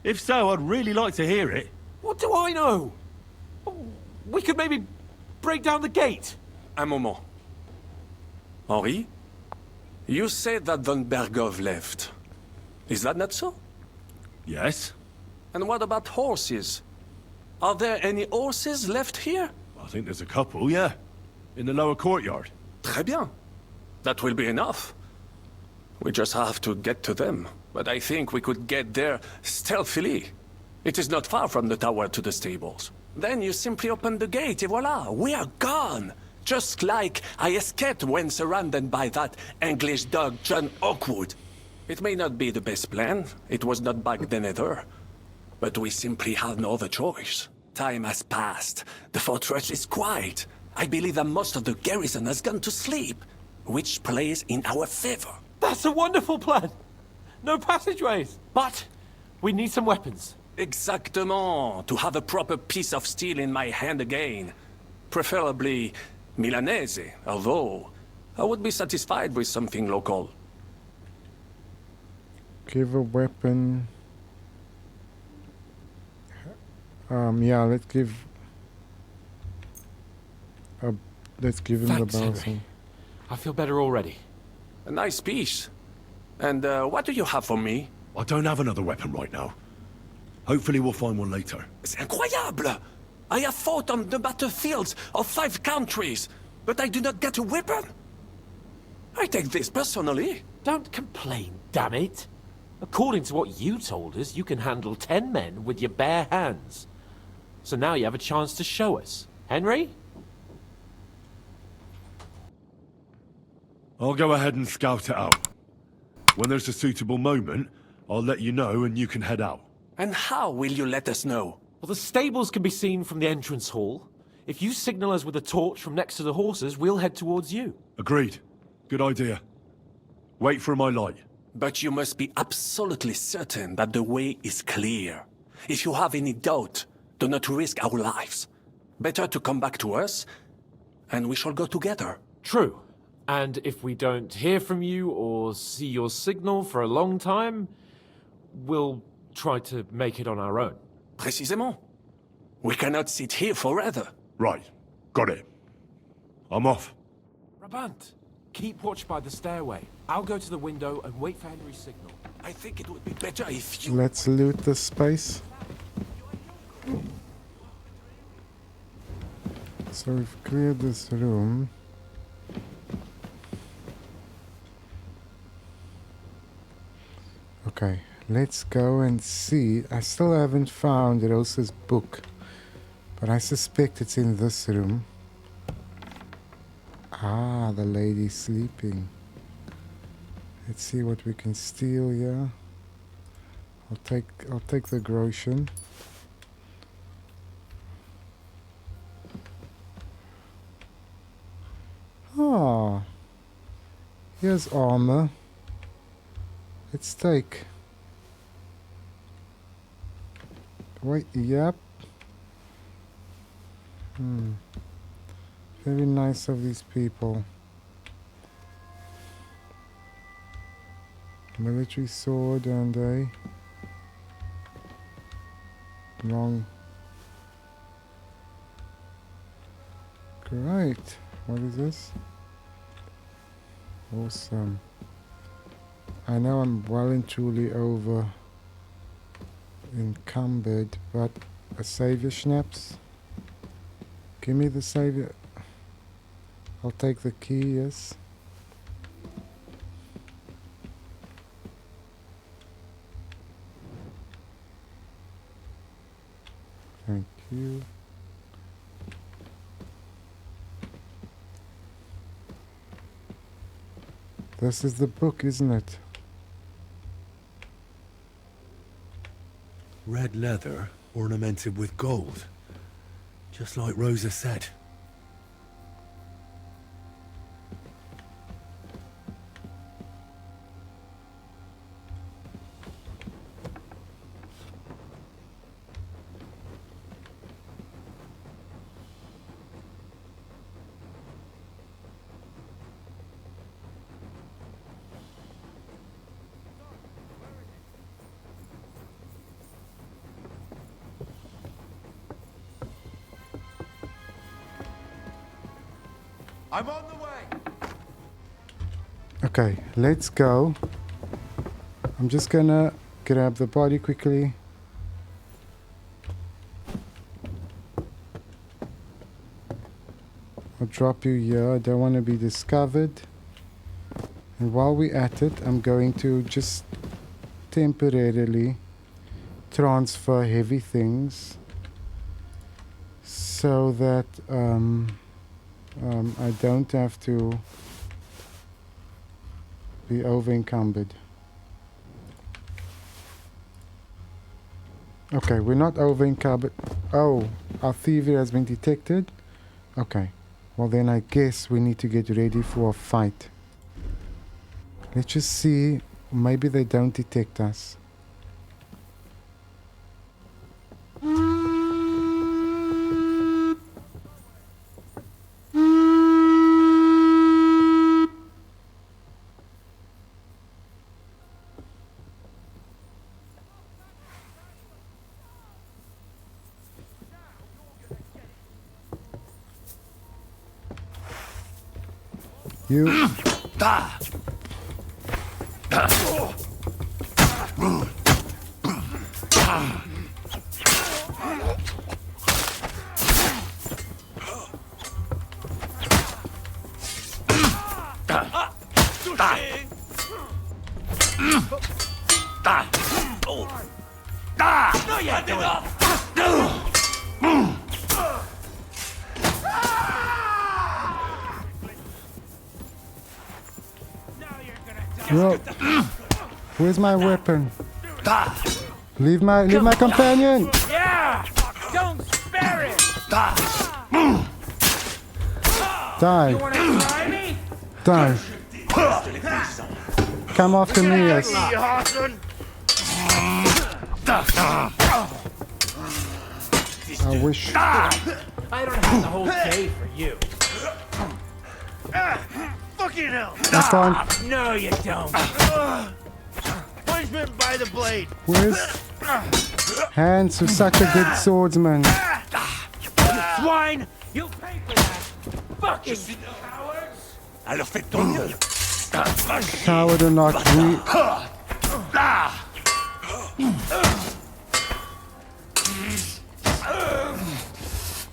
If so, I'd really like to hear it. What do I know? We could maybe break down the gate. Un moment. Henri? You said that von Bergov left. Is that not so? Yes. And what about horses? Are there any horses left here? I think there's a couple, yeah. In the lower courtyard. Très bien. That will be enough. We just have to get to them. But I think we could get there stealthily. It is not far from the tower to the stables. Then you simply open the gate, et voila, we are gone! Just like I escaped when surrounded by that English dog John Oakwood. It may not be the best plan, it was not back then either. But we simply had no other choice. Time has passed, the fortress is quiet. I believe that most of the garrison has gone to sleep, which plays in our favor. That's a wonderful plan! No passageways! But we need some weapons. Exactement, to have a proper piece of steel in my hand again. Preferably Milanese, although I would be satisfied with something local. give a weapon. Yeah, let's give a let's give him Thanks, the Henry. balsam. I feel better already. A nice piece. And what do you have for me? I don't have another weapon right now. Hopefully we'll find one later. C'est incroyable! I have fought on the battlefields of 5 countries, but I do not get a weapon. I take this personally. Don't complain, damn it. According to what you told us, you can handle 10 men with your bare hands. So now you have a chance to show us. Henry? I'll go ahead and scout it out. When there's a suitable moment, I'll let you know and you can head out. And how will you let us know? Well, the stables can be seen from the entrance hall. If you signal us with a torch from next to the horses, we'll head towards you. Agreed. Good idea. Wait for my light. But you must be absolutely certain that the way is clear. If you have any doubt, do not risk our lives. Better to come back to us, and we shall go together. True. And if we don't hear from you or see your signal for a long time, we'll try to make it on our own. Précisément. We cannot sit here forever. Right. Got it. I'm off. Rabant, keep watch by the stairway. I'll go to the window and wait for Henry's signal. I think it would be better if you... Let's loot the space. So we've cleared this room. Okay, let's go and see. I still haven't found Rosa's book, but I suspect it's in this room. Ah, the lady's sleeping. Let's see what we can steal here. I'll take the groschen. Ah, here's armor. Let's take. Wait, yep. Very nice of these people. Military sword and a long. Great. What is this? Awesome. I know I'm well and truly over encumbered, but a savior schnapps. Give me the savior. I'll take the key, yes. Thank you. This is the book, isn't it? Red leather, ornamented with gold. Just like Rosa said. I'm on the way. Okay, let's go. I'm just gonna grab the body quickly. I'll drop you here. I don't want to be discovered. And while we're at it, I'm going to just temporarily transfer heavy things so that I don't have to be over encumbered. Okay, we're not over encumbered. Oh, our thievery has been detected. Okay, well then I guess we need to get ready for a fight. Let's just see. Maybe they don't detect us. You. No, you Well, where's my weapon? Leave my companion. Yeah! Don't spare it! Die. You wanna try me? Die. Come after me, yes. I wish. I don't have the whole day for you. Fucking hell! I can't. No, you don't. Punishment by the blade. Where's Hans, who's such a good swordsman? Swine! You pay for that! Fucking cowards! Alors fais ton mieux. Coward or not, we.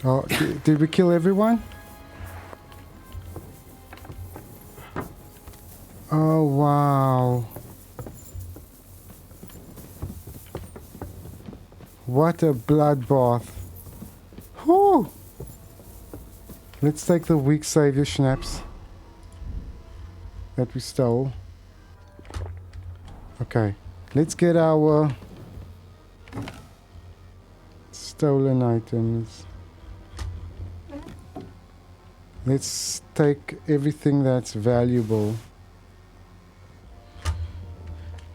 Oh, did we kill everyone? Oh, wow. What a bloodbath. Whew. Let's take the weak savior schnapps that we stole. Okay, let's get our stolen items. Let's take everything that's valuable.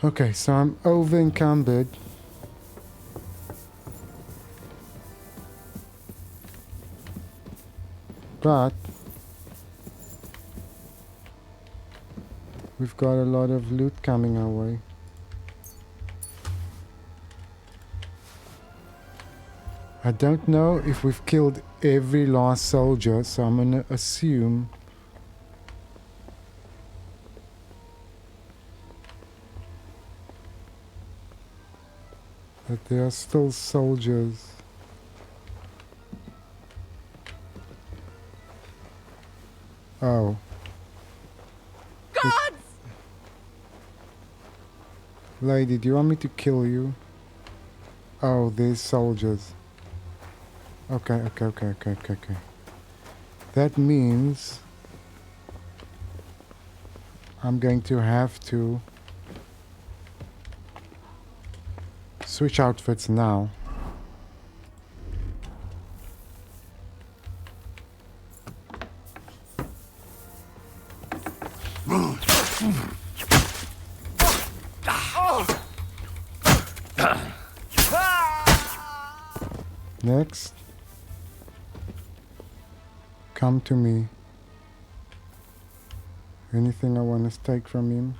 Okay, so I'm over encumbered. But we've got a lot of loot coming our way. I don't know if we've killed every last soldier, so I'm gonna assume that there are still soldiers. Oh. Gods! Lady, do you want me to kill you? Oh, there's soldiers. Okay. That means I'm going to have to switch outfits now. Next, come to me. Anything I want to take from him?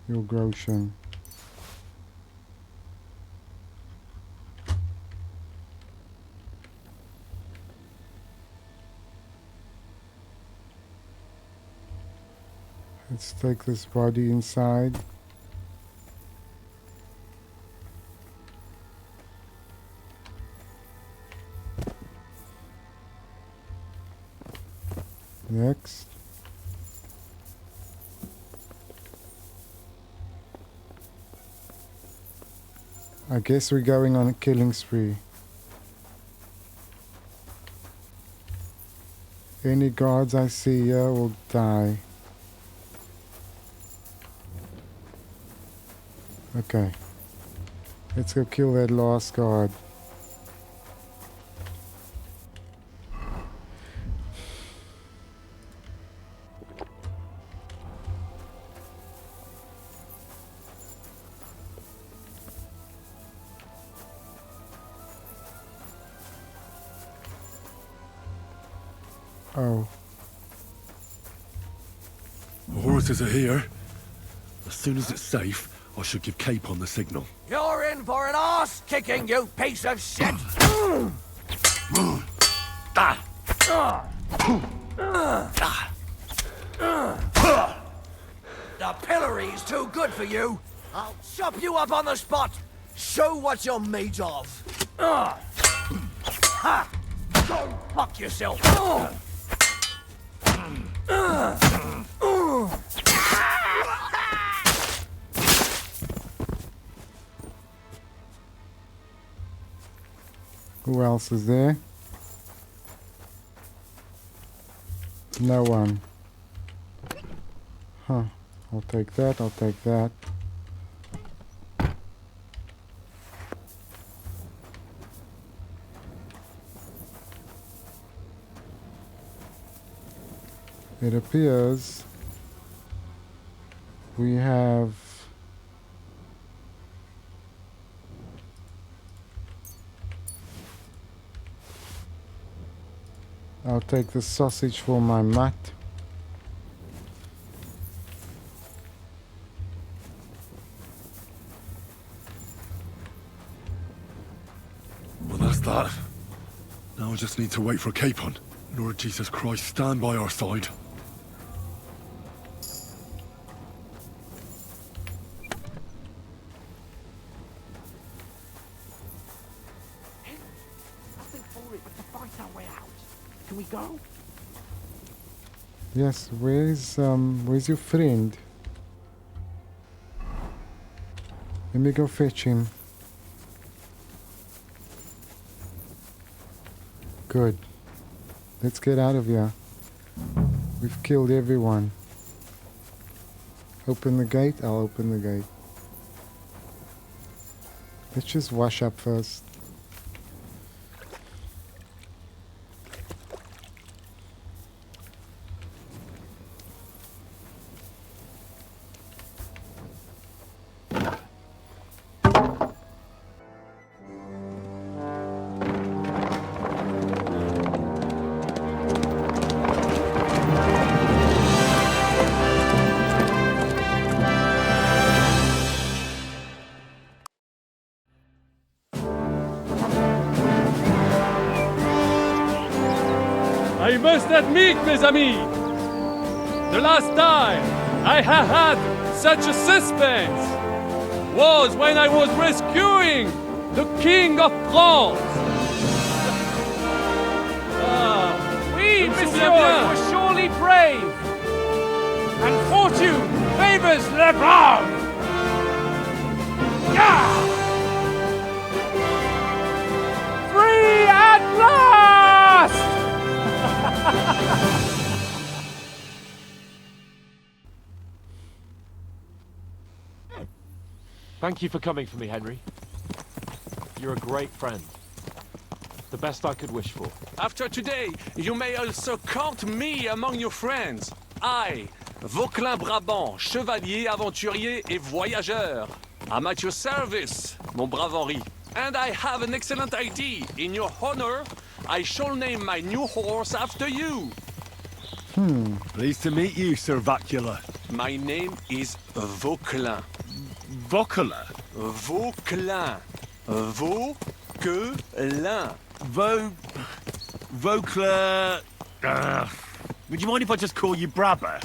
Your Groshen. Let's take this body inside. Next. I guess we're going on a killing spree. Any guards I see here will die. Okay. Let's go kill that last guard. Oh. The Horaces are here. As soon as it's safe, I should give Capon the signal. You're in for an arse kicking, you piece of shit! The pillory's too good for you. I'll chop you up on the spot. Show what you're made of. Ha! Go fuck yourself. Who else is there? No one. Huh. I'll take that, I'll take that. It appears we have I'll take the sausage for my mat. Well, that's that. Now I just need to wait for Capon. Lord Jesus Christ, stand by our side. Nothing for it but to fight our way out. Can we go? Yes, where's your friend? Let me go fetch him. Good. Let's get out of here. We've killed everyone. Open the gate? I'll open the gate. Let's just wash up first. I must admit, mes amis, the last time I have had such a suspense was when I was rescuing the King of France. Oui, monsieur, you were surely brave. And fortune favors le brave. Yeah! Free at last! Thank you for coming for me, Henry. You're a great friend. The best I could wish for. After today, you may also count me among your friends. I, Vauquelin Brabant, chevalier, aventurier et voyageur. I'm at your service, mon brave Henri. And I have an excellent idea. In your honor, I shall name my new horse after you. Pleased to meet you, Sir Vacula. My name is Vauquelin. Vauquelin? Vauquelin. Vauquelin. Vauquelin... would you mind if I just call you Brabber?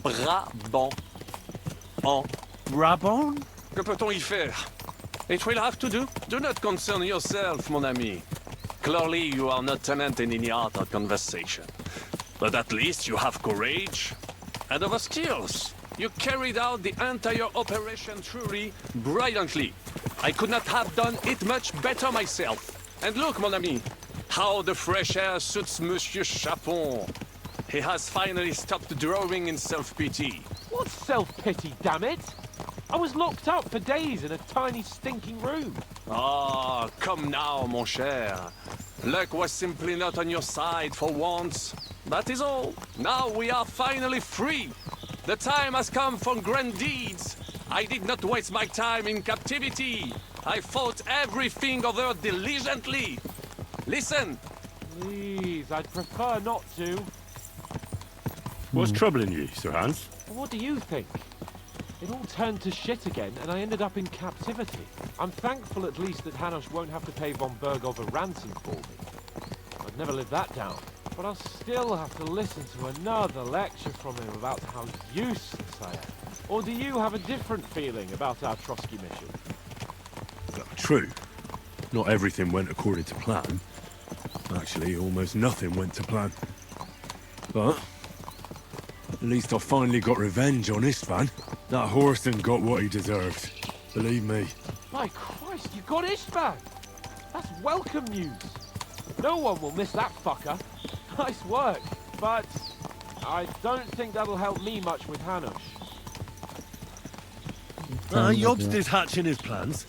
Brabant. Brabant? Que peut-on y faire? It will have to do. Do not concern yourself, mon ami. Clearly, you are not tenant in any art or conversation. But at least you have courage and other skills. You carried out the entire operation truly brilliantly. I could not have done it much better myself. And look, mon ami, how the fresh air suits Monsieur Capon. He has finally stopped drawing in self-pity. What self-pity, damn it? I was locked up for days in a tiny stinking room. Ah, come now, mon cher. Luck was simply not on your side for once. That is all. Now we are finally free. The time has come for grand deeds. I did not waste my time in captivity. I fought everything over diligently. Listen. Please, I'd prefer not to. What's troubling you, Sir Hans? What do you think? It all turned to shit again, and I ended up in captivity. I'm thankful at least that Hanush won't have to pay von Bergov a ransom for me. I'd never live that down. But I'll still have to listen to another lecture from him about how useless I am. Or do you have a different feeling about our Trotsky mission? True. Not everything went according to plan. Actually, almost nothing went to plan. But at least I finally got revenge on Istvan. That Horson got what he deserved. Believe me. My Christ, you got Istvan! That's welcome news. No one will miss that fucker. Nice work, but I don't think that'll help me much with Hanush. Jobst is hatching his plans.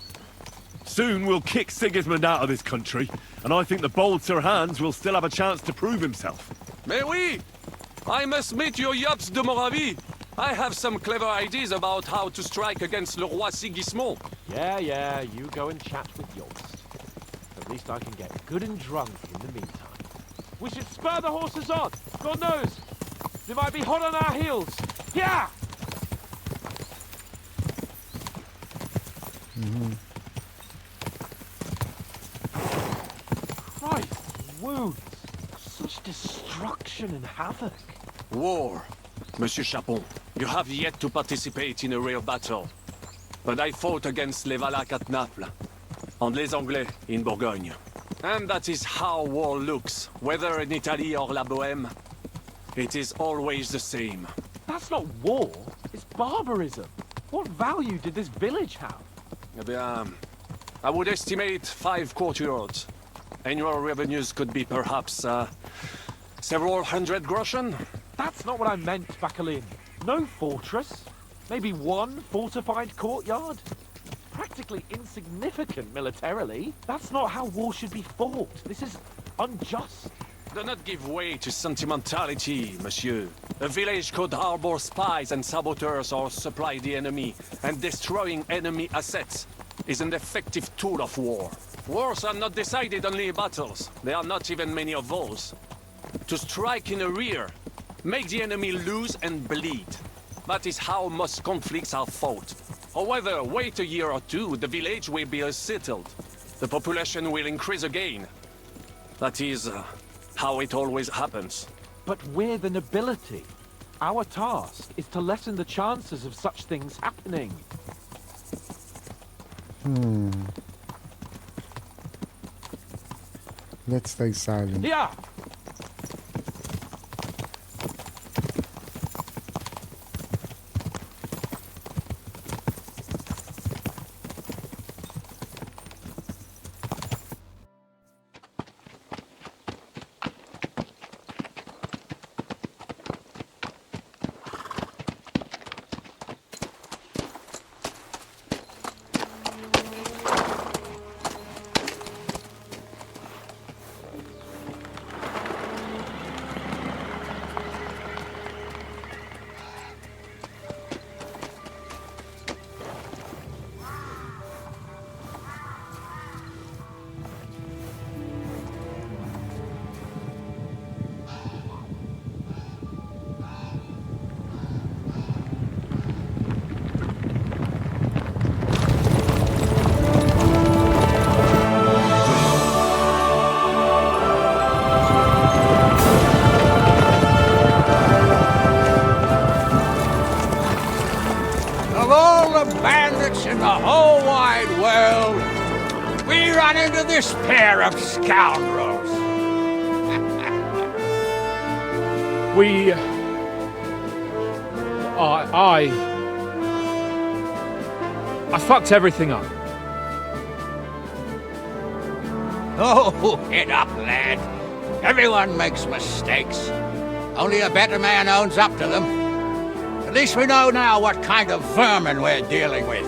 Soon we'll kick Sigismund out of this country, and I think the bold Sir Hans will still have a chance to prove himself. Mais oui! I must meet your Jobst de Moravie. I have some clever ideas about how to strike against Le Roi Sigismund. Yeah, you go and chat with Jobst. At least I can get good and drunk in the meantime. We should spur the horses on! God knows! They might be hot on our heels! Yeah! Christ, wounds! Such destruction and havoc! War. Monsieur Capon, you have yet to participate in a real battle. But I fought against les Valaques at Naples, and les Anglais in Bourgogne. And that is how war looks, whether in Italy or La Bohème. It is always the same. That's not war, it's barbarism. What value did this village have? Eh bien, I would estimate 5 courtyards. Annual revenues could be perhaps, several hundred groschen. That's not what I meant, Bakalin. No fortress. Maybe one fortified courtyard. Practically insignificant militarily. That's not how war should be fought. This is unjust. Do not give way to sentimentality, monsieur. A village could harbor spies and saboteurs or supply the enemy, and destroying enemy assets is an effective tool of war. Wars are not decided only in battles. There are not even many of those. To strike in a rear, make the enemy lose and bleed. That is how most conflicts are fought. However, wait a year or two, the village will be settled. The population will increase again. That is how it always happens. But we're the nobility. Our task is to lessen the chances of such things happening. Let's stay silent. Yeah! In the whole wide world, we run into this pair of scoundrels. I fucked everything up. Oh, head up, lad. Everyone makes mistakes. Only a better man owns up to them. At least we know now what kind of vermin we're dealing with.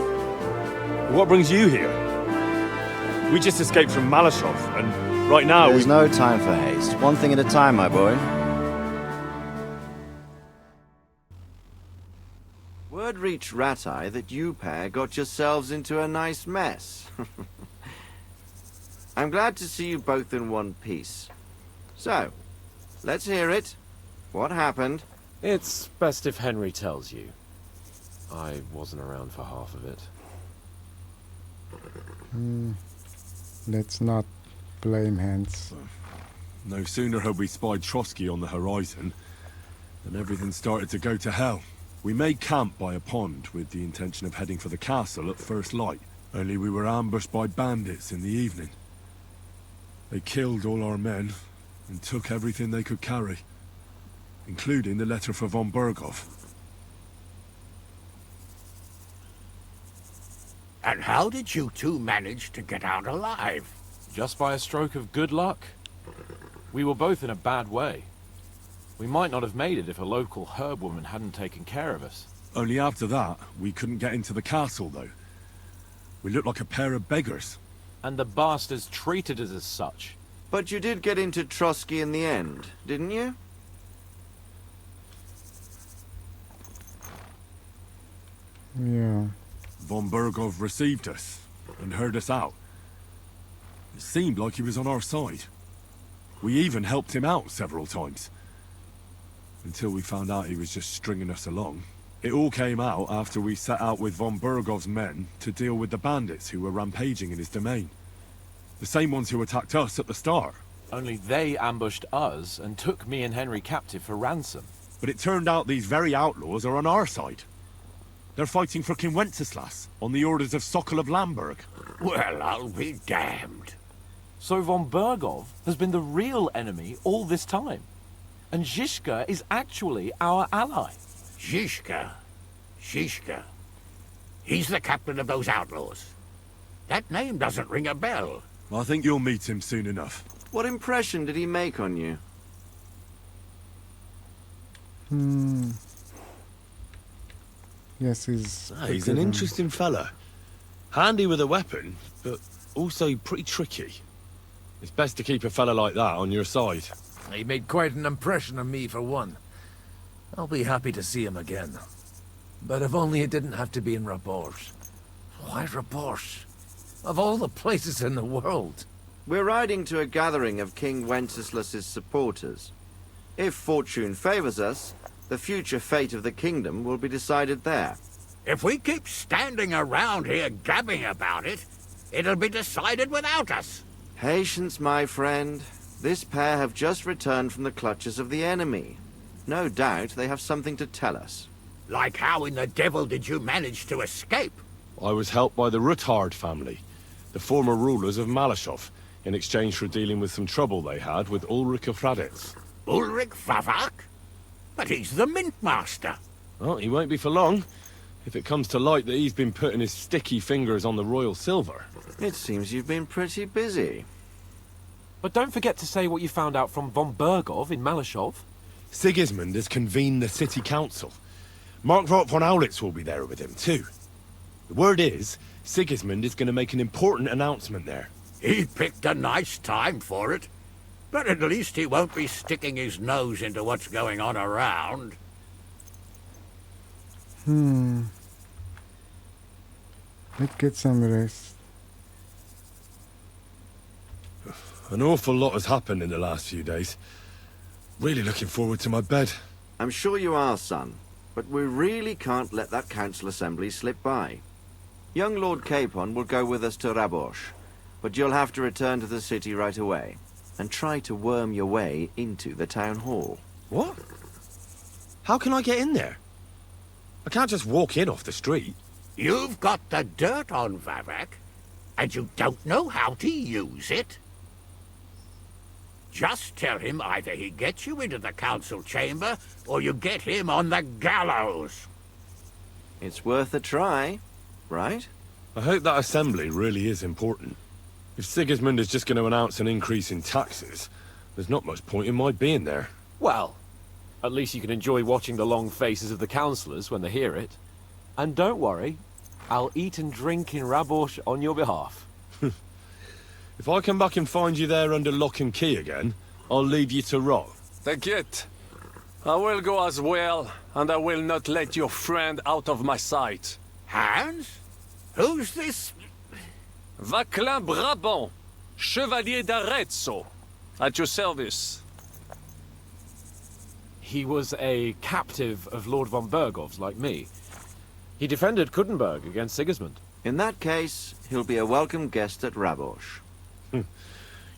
What brings you here? We just escaped from Maleshov, and right now There's no time for haste. One thing at a time, my boy. Word reached Ratai that you pair got yourselves into a nice mess. I'm glad to see you both in one piece. So, let's hear it. What happened? It's best if Henry tells you. I wasn't around for half of it. Let's not blame Hans. No sooner had we spied Trotsky on the horizon than everything started to go to hell. We made camp by a pond with the intention of heading for the castle at first light, only we were ambushed by bandits in the evening. They killed all our men and took everything they could carry, including the letter for von Berghoff. And how did you two manage to get out alive? Just by a stroke of good luck. We were both in a bad way. We might not have made it if a local herb woman hadn't taken care of us. Only after that, we couldn't get into the castle, though. We looked like a pair of beggars. And the bastards treated us as such. But you did get into Trotsky in the end, didn't you? Yeah. Von Berghoff received us and heard us out. It seemed like he was on our side. We even helped him out several times. Until we found out he was just stringing us along. It all came out after we set out with von Berghoff's men to deal with the bandits who were rampaging in his domain. The same ones who attacked us at the start. Only they ambushed us and took me and Henry captive for ransom. But it turned out these very outlaws are on our side. They're fighting for King Wenceslas on the orders of Sokol of Lamberg. Well, I'll be damned. So von Berghoff has been the real enemy all this time. And Zizka is actually our ally. Zizka? Zizka? He's the captain of those outlaws. That name doesn't ring a bell. I think you'll meet him soon enough. What impression did he make on you? Yes, he's an interesting fella. Handy with a weapon, but also pretty tricky. It's best to keep a fella like that on your side. He made quite an impression on me, for one. I'll be happy to see him again. But if only it didn't have to be in Rabosh. Why Rabosh? Of all the places in the world. We're riding to a gathering of King Wenceslas's supporters. If fortune favors us, the future fate of the kingdom will be decided there. If we keep standing around here gabbing about it, it'll be decided without us. Patience, my friend. This pair have just returned from the clutches of the enemy. No doubt they have something to tell us. Like how in the devil did you manage to escape? I was helped by the Ruthard family, the former rulers of Maleshov, in exchange for dealing with some trouble they had with Ulrich of Raditz. Ulrich Favak? But he's the mintmaster. Well, he won't be for long, if it comes to light that he's been putting his sticky fingers on the royal silver. It seems you've been pretty busy. But don't forget to say what you found out from von Berghoff in Maleshov. Sigismund has convened the city council. Markvart von Aulitz will be there with him, too. The word is, Sigismund is going to make an important announcement there. He picked a nice time for it. But at least he won't be sticking his nose into what's going on around. Let's get some rest. An awful lot has happened in the last few days. Really looking forward to my bed. I'm sure you are, son. But we really can't let that council assembly slip by. Young Lord Capon will go with us to Rabosh, but you'll have to return to the city right away, and try to worm your way into the town hall. What? How can I get in there? I can't just walk in off the street. You've got the dirt on Vavak, and you don't know how to use it? Just tell him either he gets you into the council chamber, or you get him on the gallows. It's worth a try, right? I hope that assembly really is important. If Sigismund is just going to announce an increase in taxes, there's not much point in my being there. Well, at least you can enjoy watching the long faces of the councillors when they hear it. And don't worry, I'll eat and drink in Rabosh on your behalf. If I come back and find you there under lock and key again, I'll leave you to rot. T'inquiète. I will go as well, and I will not let your friend out of my sight. Hans? Who's this? Vaclin Brabant, Chevalier d'Arezzo, at your service. He was a captive of Lord von Berghoff's, like me. He defended Kuttenberg against Sigismund. In that case, he'll be a welcome guest at Rabosh.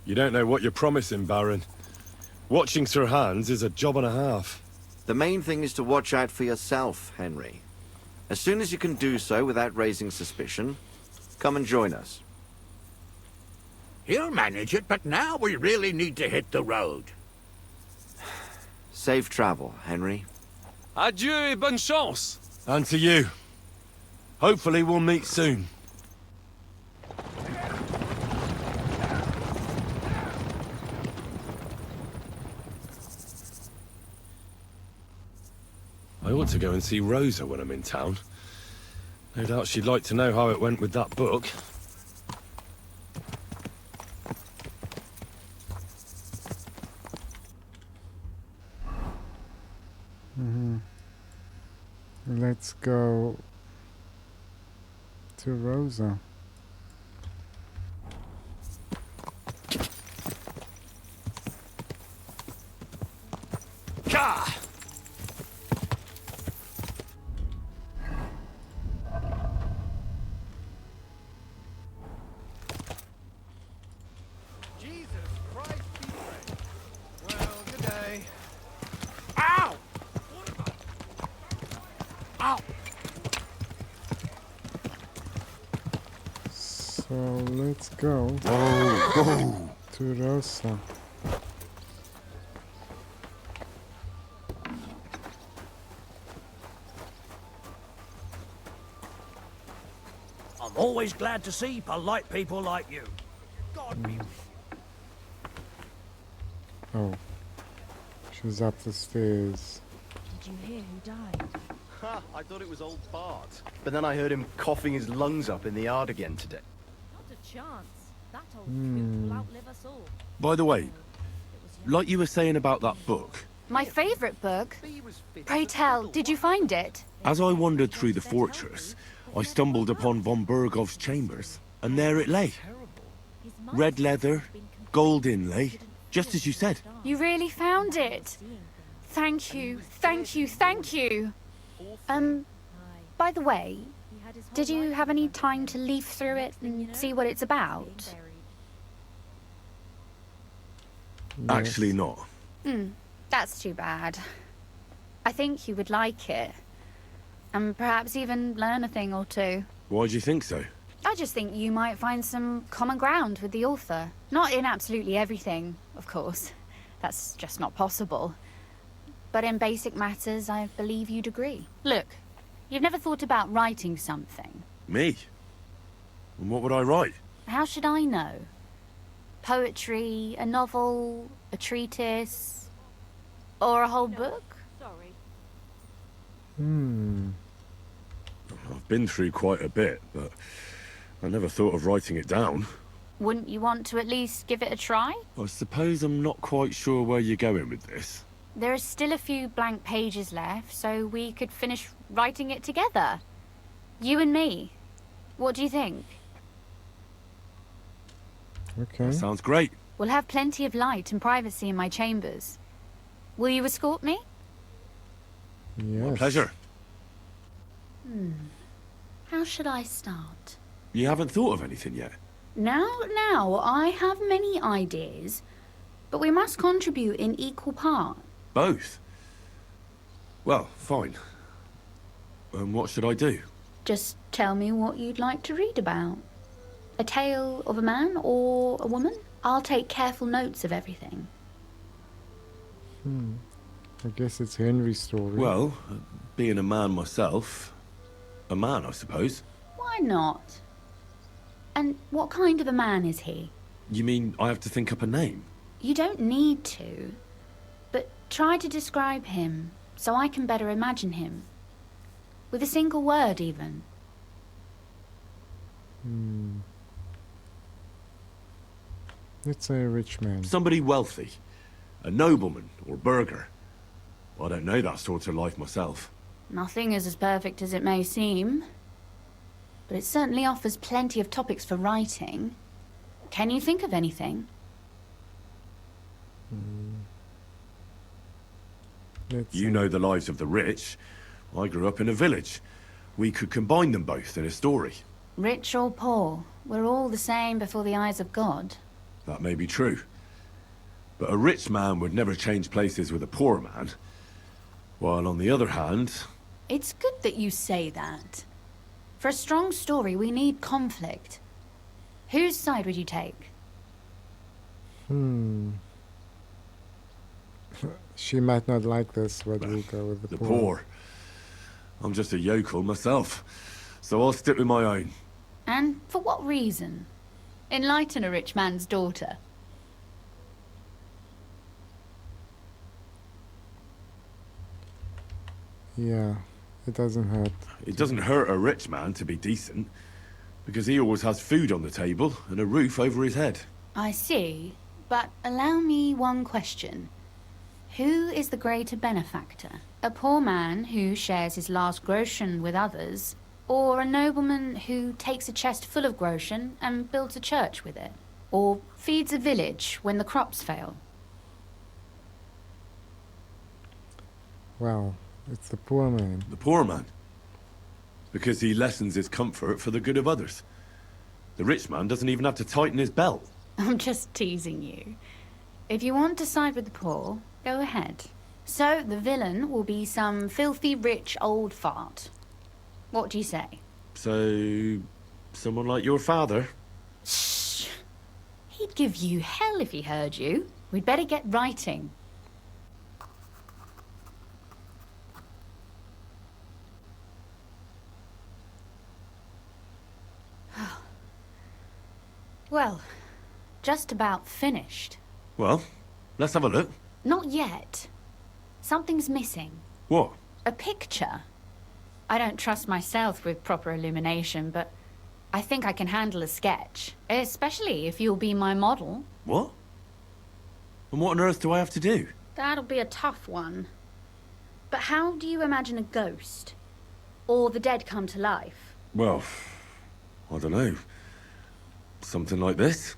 You don't know what you're promising, Baron. Watching Sir Hans is a job and a half. The main thing is to watch out for yourself, Henry. As soon as you can do so without raising suspicion, come and join us. He'll manage it, but now we really need to hit the road. Safe travel, Henry. Adieu et bonne chance. And to you. Hopefully we'll meet soon. I ought to go and see Rosa when I'm in town. No doubt she'd like to know how it went with that book. Let's go to Rosa. Jesus Christ, be brave. Well, good day. Ow! Ow! So let's go to Rosa. I'm always glad to see polite people like you. God be... Oh, she's up the stairs. Did you hear who died? Ha! I thought it was old Bart. But then I heard him coughing his lungs up in the yard again today. Not a chance. That old coot will outlive us all. By the way, like you were saying about that book, My favourite book. Pray tell, did you find it? as I wandered through the fortress, I stumbled upon von Bergov's chambers, and there it lay. Red leather, gold inlay, just as you said. You really found it. Thank you, thank you, thank you. By the way, did you have any time to leaf through it and see what it's about? Actually not. That's too bad. I think you would like it. And perhaps even learn a thing or two. Why do you think so? I just think you might find some common ground with the author. Not in absolutely everything, of course. That's just not possible. But in basic matters, I believe you'd agree. Look, you've never thought about writing something. Me? And what would I write? How should I know? Poetry, a novel, a treatise, or a whole book? Sorry. I've been through quite a bit, but I never thought of writing it down. Wouldn't you want to at least give it a try? I suppose I'm not quite sure where you're going with this. There are still a few blank pages left, so we could finish writing it together. You and me. What do you think? Okay. That sounds great. We'll have plenty of light and privacy in my chambers. Will you escort me? Yes. My pleasure. How should I start? You haven't thought of anything yet? Now, I have many ideas, but we must contribute in equal part. Both? Well, fine. What should I do? Just tell me what you'd like to read about. A tale of a man or a woman? I'll take careful notes of everything. I guess it's Henry's story. Well, being a man myself, a man, I suppose. Why not? And what kind of a man is he? You mean I have to think up a name? You don't need to, but try to describe him so I can better imagine him. With a single word, even. Let's say a rich man. Somebody wealthy. A nobleman or burgher. I don't know that sort of life myself. Nothing is as perfect as it may seem, but it certainly offers plenty of topics for writing. Can you think of anything? You know the lives of the rich. I grew up in a village. We could combine them both in a story. Rich or poor, we're all the same before the eyes of God. That may be true. But a rich man would never change places with a poor man. While on the other hand... It's good that you say that. For a strong story, we need conflict. Whose side would you take? She might not like this, but we'll go with the poor. poor. I'm just a yokel myself, so I'll stick with my own. And for what reason? Enlighten a rich man's daughter. Yeah, it doesn't hurt. It doesn't hurt a rich man to be decent, because he always has food on the table and a roof over his head. I see, but allow me one question. Who is the greater benefactor? A poor man who shares his last groschen with others, or a nobleman who takes a chest full of groschen and builds a church with it? Or feeds a village when the crops fail? Well, it's the poor man. The poor man. Because he lessens his comfort for the good of others. The rich man doesn't even have to tighten his belt. I'm just teasing you. If you want to side with the poor, go ahead. So, the villain will be some filthy rich old fart. What do you say? So... someone like your father? Shh! He'd give you hell if he heard you. We'd better get writing. Well, just about finished. Well, let's have a look. Not yet. Something's missing. What? A picture. I don't trust myself with proper illumination, but I think I can handle a sketch. Especially if you'll be my model. What? And what on earth do I have to do? That'll be a tough one. But how do you imagine a ghost? Or the dead come to life? Well, I don't know. Something like this?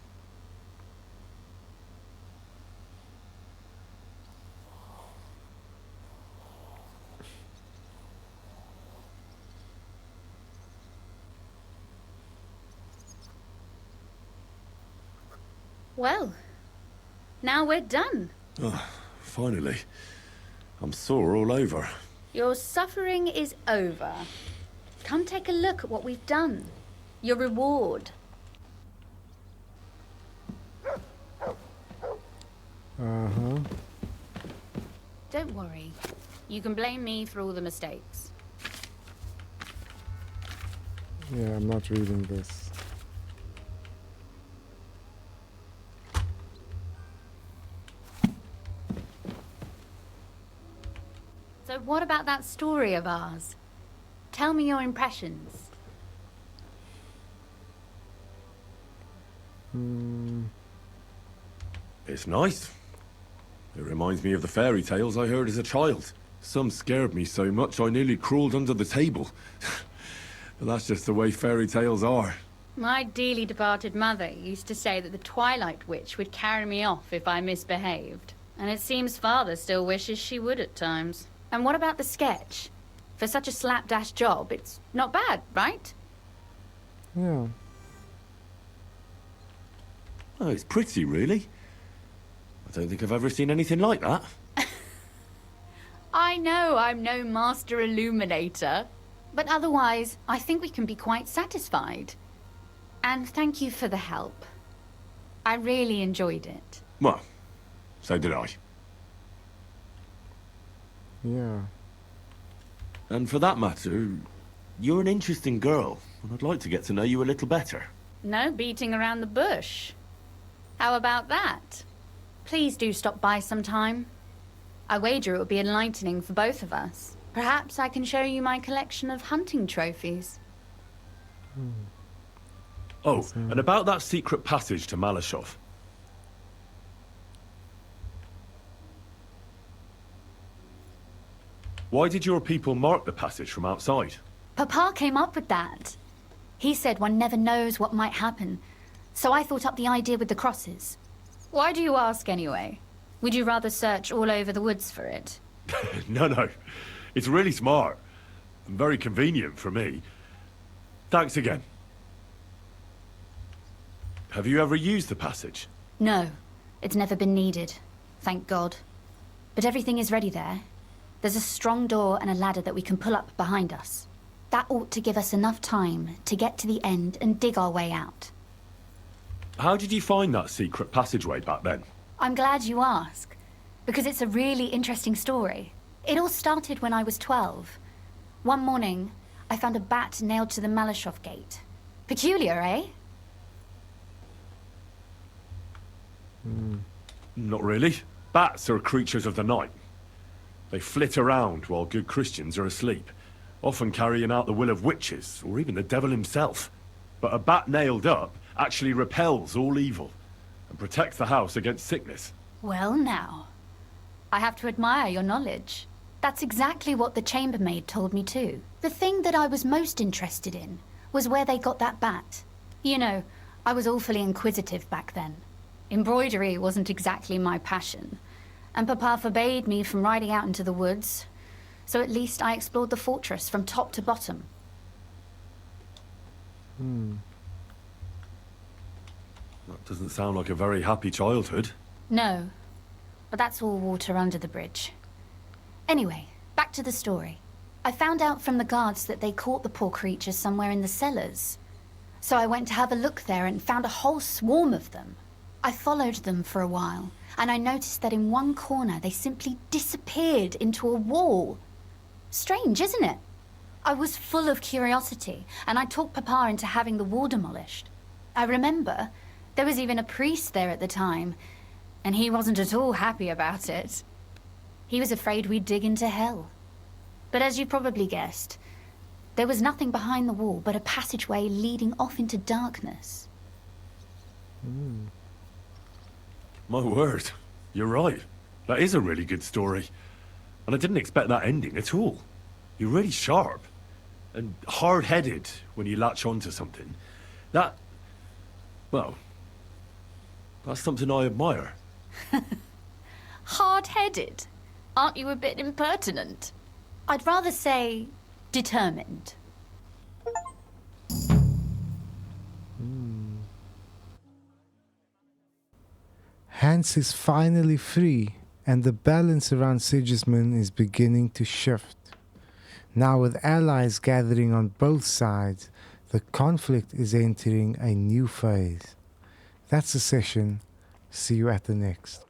Well, now we're done. Oh, finally. I'm sore all over. Your suffering is over. Come take a look at what we've done. Your reward. Uh-huh. Don't worry. You can blame me for all the mistakes. Yeah, I'm not reading this. So what about that story of ours? Tell me your impressions. It's nice. It reminds me of the fairy tales I heard as a child. Some scared me so much I nearly crawled under the table. But that's just the way fairy tales are. My dearly departed mother used to say that the Twilight Witch would carry me off if I misbehaved. And it seems father still wishes she would at times. And what about the sketch? For such a slapdash job, it's not bad, right? Yeah. Oh, it's pretty, really. I don't think I've ever seen anything like that. I know I'm no master illuminator, but otherwise, I think we can be quite satisfied. And thank you for the help. I really enjoyed it. Well, so did I. Yeah. And for that matter, you're an interesting girl, and I'd like to get to know you a little better. No beating around the bush. How about that? Please do stop by sometime. I wager it will be enlightening for both of us. Perhaps I can show you my collection of hunting trophies. Oh, and about that secret passage to Maleshov. Why did your people mark the passage from outside? Papa came up with that. He said one never knows what might happen, so I thought up the idea with the crosses. Why do you ask anyway? Would you rather search all over the woods for it? No. It's really smart. And very convenient for me. Thanks again. Have you ever used the passage? No, it's never been needed. thank God. But everything is ready there. There's a strong door and a ladder that we can pull up behind us. That ought to give us enough time to get to the end and dig our way out. How did you find that secret passageway back then? I'm glad you ask, because it's a really interesting story. It all started when I was 12. One morning, I found a bat nailed to the Maleshov gate. Peculiar, eh? Not really. Bats are creatures of the night. They flit around while good Christians are asleep, often carrying out the will of witches, or even the devil himself. But a bat nailed up actually repels all evil, and protects the house against sickness. Well now, I have to admire your knowledge. That's exactly what the chambermaid told me too. The thing that I was most interested in was where they got that bat. You know, I was awfully inquisitive back then. Embroidery wasn't exactly my passion, and Papa forbade me from riding out into the woods, so at least I explored the fortress from top to bottom. That doesn't sound like a very happy childhood. No, but that's all water under the bridge. Anyway, back to the story. I found out from the guards that they caught the poor creatures somewhere in the cellars. So I went to have a look there and found a whole swarm of them. I followed them for a while, and I noticed that in one corner they simply disappeared into a wall. Strange, isn't it? I was full of curiosity, and I talked Papa into having the wall demolished. I remember there was even a priest there at the time, and he wasn't at all happy about it. He was afraid we'd dig into hell. But as you probably guessed, there was nothing behind the wall but a passageway leading off into darkness. My word, you're right. That is a really good story. And I didn't expect that ending at all. You're really sharp. And hard-headed when you latch onto something. That... well... that's something I admire. Hard-headed? Aren't you a bit impertinent? I'd rather say determined. Hans is finally free, and the balance around Sigismund is beginning to shift. Now with allies gathering on both sides, the conflict is entering a new phase. That's the session. See you at the next.